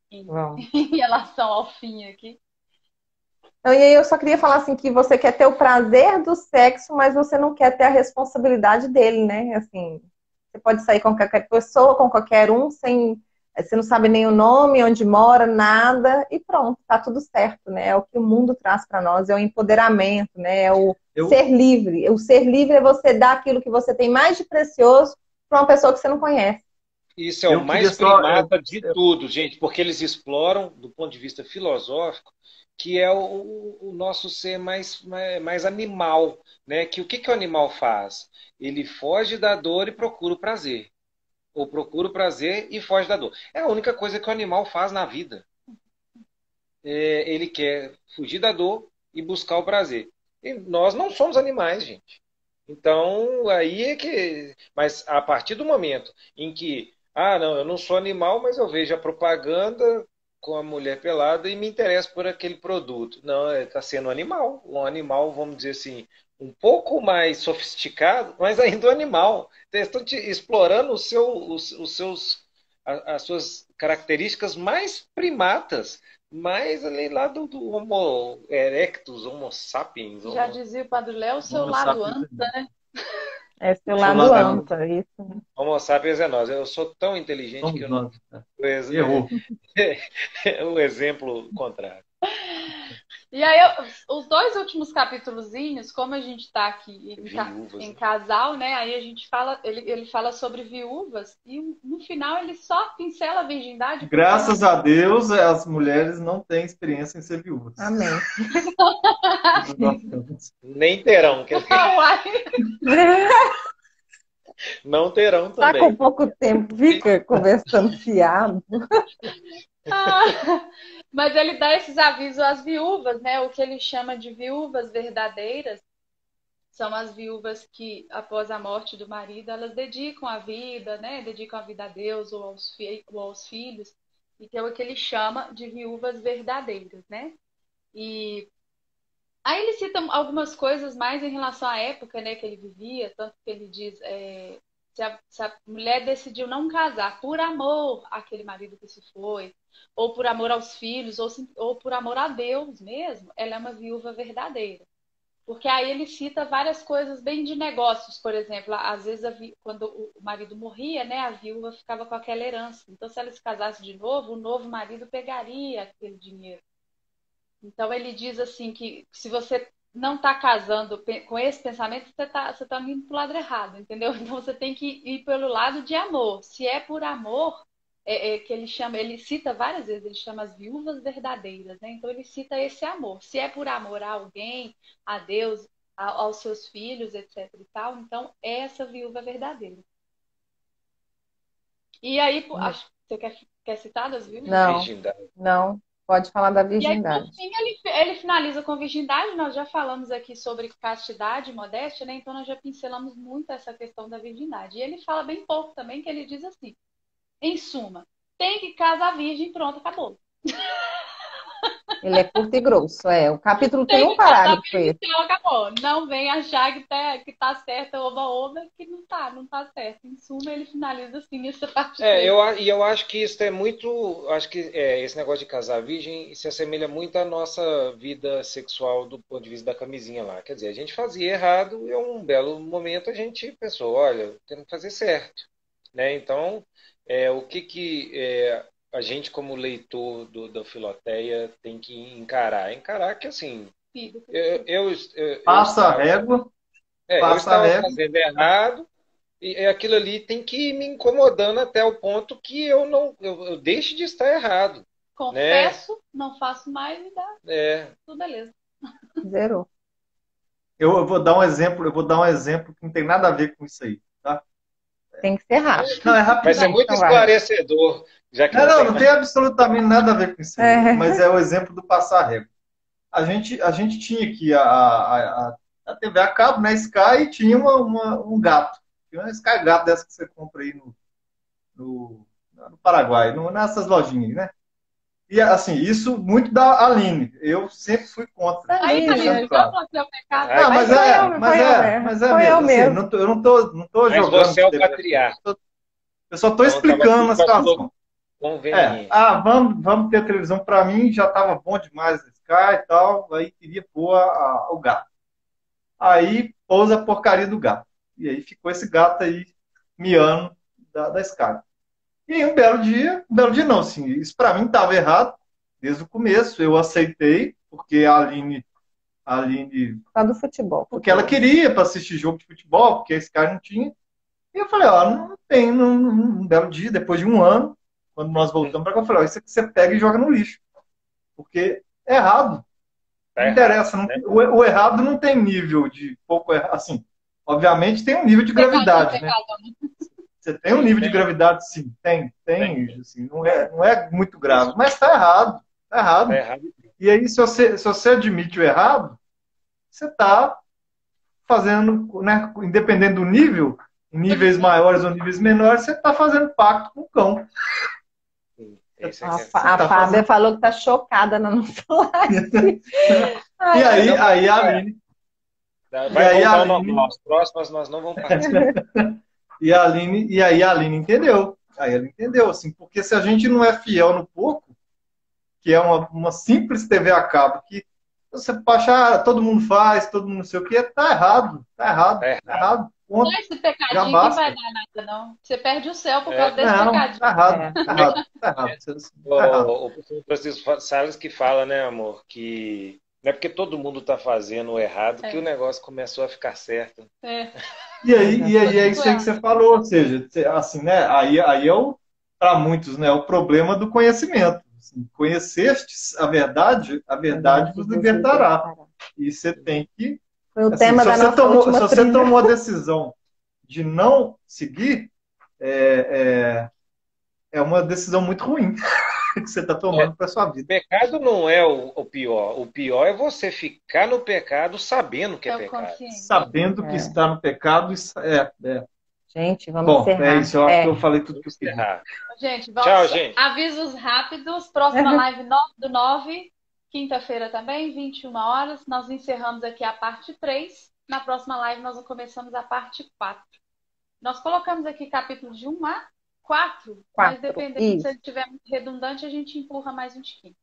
relação ao fim aqui. Então, e aí eu só queria falar assim que você quer ter o prazer do sexo, mas você não quer ter a responsabilidade dele, né? Assim, você pode sair com qualquer pessoa, com qualquer um, você não sabe nem o nome, onde mora, nada, e pronto, tá tudo certo, né? É o que o mundo traz para nós, é o empoderamento, né? É o ser livre. O ser livre é você dar aquilo que você tem mais de precioso para uma pessoa que você não conhece. Isso é o mais primata de tudo, gente, porque eles exploram, do ponto de vista filosófico, que é o nosso ser mais animal, né? Que o que o animal faz? Ele foge da dor e procura o prazer. Ou procura o prazer e foge da dor. É a única coisa que o animal faz na vida. Ele quer fugir da dor e buscar o prazer. E nós não somos animais, gente. Então, aí é que... Mas a partir do momento em que não, eu não sou animal, mas eu vejo a propaganda com a mulher pelada e me interesso por aquele produto. Não, está sendo um animal, vamos dizer assim, um pouco mais sofisticado, mas ainda um animal. Eles estão explorando as suas características mais primatas, mais ali lá do Homo erectus, Homo sapiens. Já dizia o Padre Léo, o seu lado anta, né? É seu lado anta, isso. Homo sapiens é nós. Eu sou tão inteligente que eu não... Errou. O exemplo contrário. E aí, os dois últimos capítulozinhos, como a gente está aqui Viúvas, em né? casal, né? Aí a gente fala, ele fala sobre viúvas e no final ele só pincela a virgindade porque Graças a Deus, as mulheres não têm experiência em ser viúvas. Amém. Nós temos. Nem terão, quer dizer, Uai. não terão Tá com também. pouco tempo, fica conversando fiado. Ah, mas ele dá esses avisos às viúvas, né? O que ele chama de viúvas verdadeiras são as viúvas que, após a morte do marido, elas dedicam a vida, né? Dedicam a vida a Deus ou aos filhos, e que é o que ele chama de viúvas verdadeiras, né? E aí ele cita algumas coisas mais em relação à época, né, que ele vivia, tanto que ele diz se a mulher decidiu não casar por amor àquele marido que se foi, ou por amor aos filhos, ou por amor a Deus mesmo, ela é uma viúva verdadeira. Porque aí ele cita várias coisas bem de negócios, por exemplo, às vezes quando o marido morria, né, a viúva ficava com aquela herança. Então, se ela se casasse de novo, o novo marido pegaria aquele dinheiro. Então ele diz assim que se você não está casando com esse pensamento, você tá indo para o lado errado, entendeu? Então você tem que ir pelo lado de amor. Se é por amor, que ele chama, ele cita várias vezes, ele chama as viúvas verdadeiras, né? Então ele cita esse amor. Se é por amor a alguém, a Deus, aos seus filhos, etc e tal, então é essa viúva verdadeira. E aí, acho que você quer citar das viúvas? Não, Virgindade. não. Pode falar da E aí, por virgindade. fim, ele finaliza com virgindade. Nós já falamos aqui sobre castidade e modéstia, né? Então, nós já pincelamos muito essa questão da virgindade. E ele fala bem pouco também, que ele diz assim, em suma, tem que casar virgem, pronto, acabou. Ele é curto e grosso, O capítulo tem Tem um que casar parágrafo virgem, esse. então acabou. Não vem achar que tá certa, oba-oba, que não tá certo. Em suma, ele finaliza assim essa parte. Eu acho que isso é muito. Acho que esse negócio de casar virgem se assemelha muito à nossa vida sexual do ponto de vista da camisinha lá. Quer dizer, a gente fazia errado e um belo momento a gente pensou, olha, temos que fazer certo. Né? Então, o que a gente, como leitor da Filoteia, tem que encarar? Encarar que, assim, Passa a régua, eu passa a estava régua. fazendo errado. E aquilo ali tem que ir me incomodando até o ponto que eu deixe de estar errado. Confesso, não faço mais e dá. Tudo beleza. Zerou. Eu vou dar um exemplo que não tem nada a ver com isso aí, tá? Tem que ser rápido. Não, é rápido. Vai ser muito esclarecedor, já que Não tem absolutamente nada a ver com isso aí, mas é o exemplo do passar régua. A gente tinha aqui a TV a cabo, né, Sky, e tinha um gato. Tinha uma Sky gato dessa que você compra aí no Paraguai, nessas lojinhas, né? E, assim, isso muito da Aline. Eu sempre fui contra. Aí, deixando Aline, claro. já pecado. Mas é mesmo. Assim, eu não tô Mas jogando. você é o patriarca. Eu só estou explicando a situação. Vamos ter televisão. Para mim já estava bom demais a Sky e tal. Aí queria pôr o gato. Aí pôs a porcaria do gato. E aí ficou esse gato aí miando da Sky. E um belo dia não, assim, isso para mim estava errado desde o começo. Eu aceitei, porque a Aline tá do futebol. Porque ela queria para assistir jogo de futebol, porque esse cara não tinha. E eu falei, não tem, um belo dia, depois de um ano, quando nós voltamos para cá, eu falei, isso aqui você pega e joga no lixo. Porque é errado. Não interessa. Né? O errado não tem nível de pouco errado. Assim, obviamente tem um nível de gravidade, né? Você tem um nível de gravidade, sim. Tem. Assim, não é muito grave. Mas está errado. Está errado. Tá errado. E aí, se você admite o errado, você está fazendo, né, independente do nível, em níveis maiores ou níveis menores, você está fazendo pacto com o cão. A Fábia falou que está chocada na nossa live. E aí a Aline... Vai voltar nas próximas, nós não vamos participar. E aí a Aline entendeu. Aí ela entendeu, assim, porque se a gente não é fiel no pouco, que é uma simples TV a cabo, que você achar, todo mundo faz, todo mundo não sei o que, tá errado. Ponto. Não é esse pecadinho que não vai dar nada, não. Você perde o céu por causa desse pecadinho. Tá errado. O professor Francisco Salles que fala, né, amor, que Não é porque todo mundo está fazendo o errado que o negócio começou a ficar certo. E aí é isso aí que você falou, ou seja, assim, né? Aí é para muitos, né? O problema do conhecimento. Assim, conhecestes a verdade vos libertará. E você tem que. Foi o Assim, tema da nossa última se você trilha. tomou a decisão de não seguir, é uma decisão muito ruim que você está tomando para sua O vida. pecado não é o pior. O pior é você ficar no pecado sabendo que é pecado. Sabendo que está no pecado, Gente, vamos Bom, encerrar. é isso, eu acho que eu falei tudo que eu queria. Encerrar. Gente, vamos. Tchau, gente. Avisos rápidos. Próxima live 9/9, quinta-feira também, 21 horas. Nós encerramos aqui a parte 3. Na próxima live nós começamos a parte 4. Nós colocamos aqui capítulos de 1 a 4, mas dependendo se ele estiver muito redundante, a gente empurra mais um tiquinho.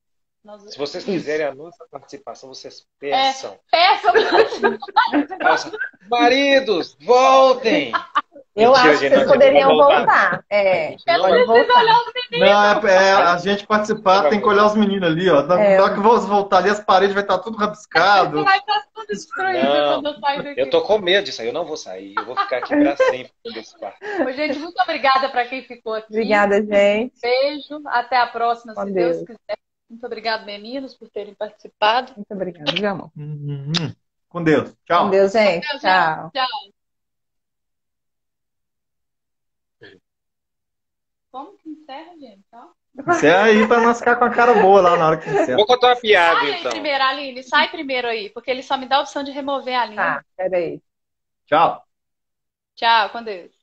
Se vocês quiserem a nossa participação, vocês peçam. Peçam. Maridos, voltem! Eu acho que vocês poderiam voltar. Pode voltar. Não, a gente participar tem que olhar os meninos ali, ó. Na hora que vou voltar ali, as paredes vai estar tudo rabiscado. Vai estar tudo destruído quando eu sair daqui. Eu tô com medo disso aí, eu não vou sair. Eu vou ficar aqui pra sempre nesse quarto. Gente, muito obrigada para quem ficou aqui. Obrigada, gente. Beijo, até a próxima, Com se Deus. Deus quiser. Muito obrigada, meninos, por terem participado. Muito obrigada, meu amor. Com Deus. Tchau. Com Deus, gente. Com Deus, Tchau. Tchau. Como que encerra, gente? Encerra aí pra nós ficar com a cara boa lá na hora que encerra. Vou contar uma piada, Sai então. primeiro, Aline. Sai primeiro aí, porque ele só me dá a opção de remover a linha. Tá, peraí. Tchau. Tchau, com Deus.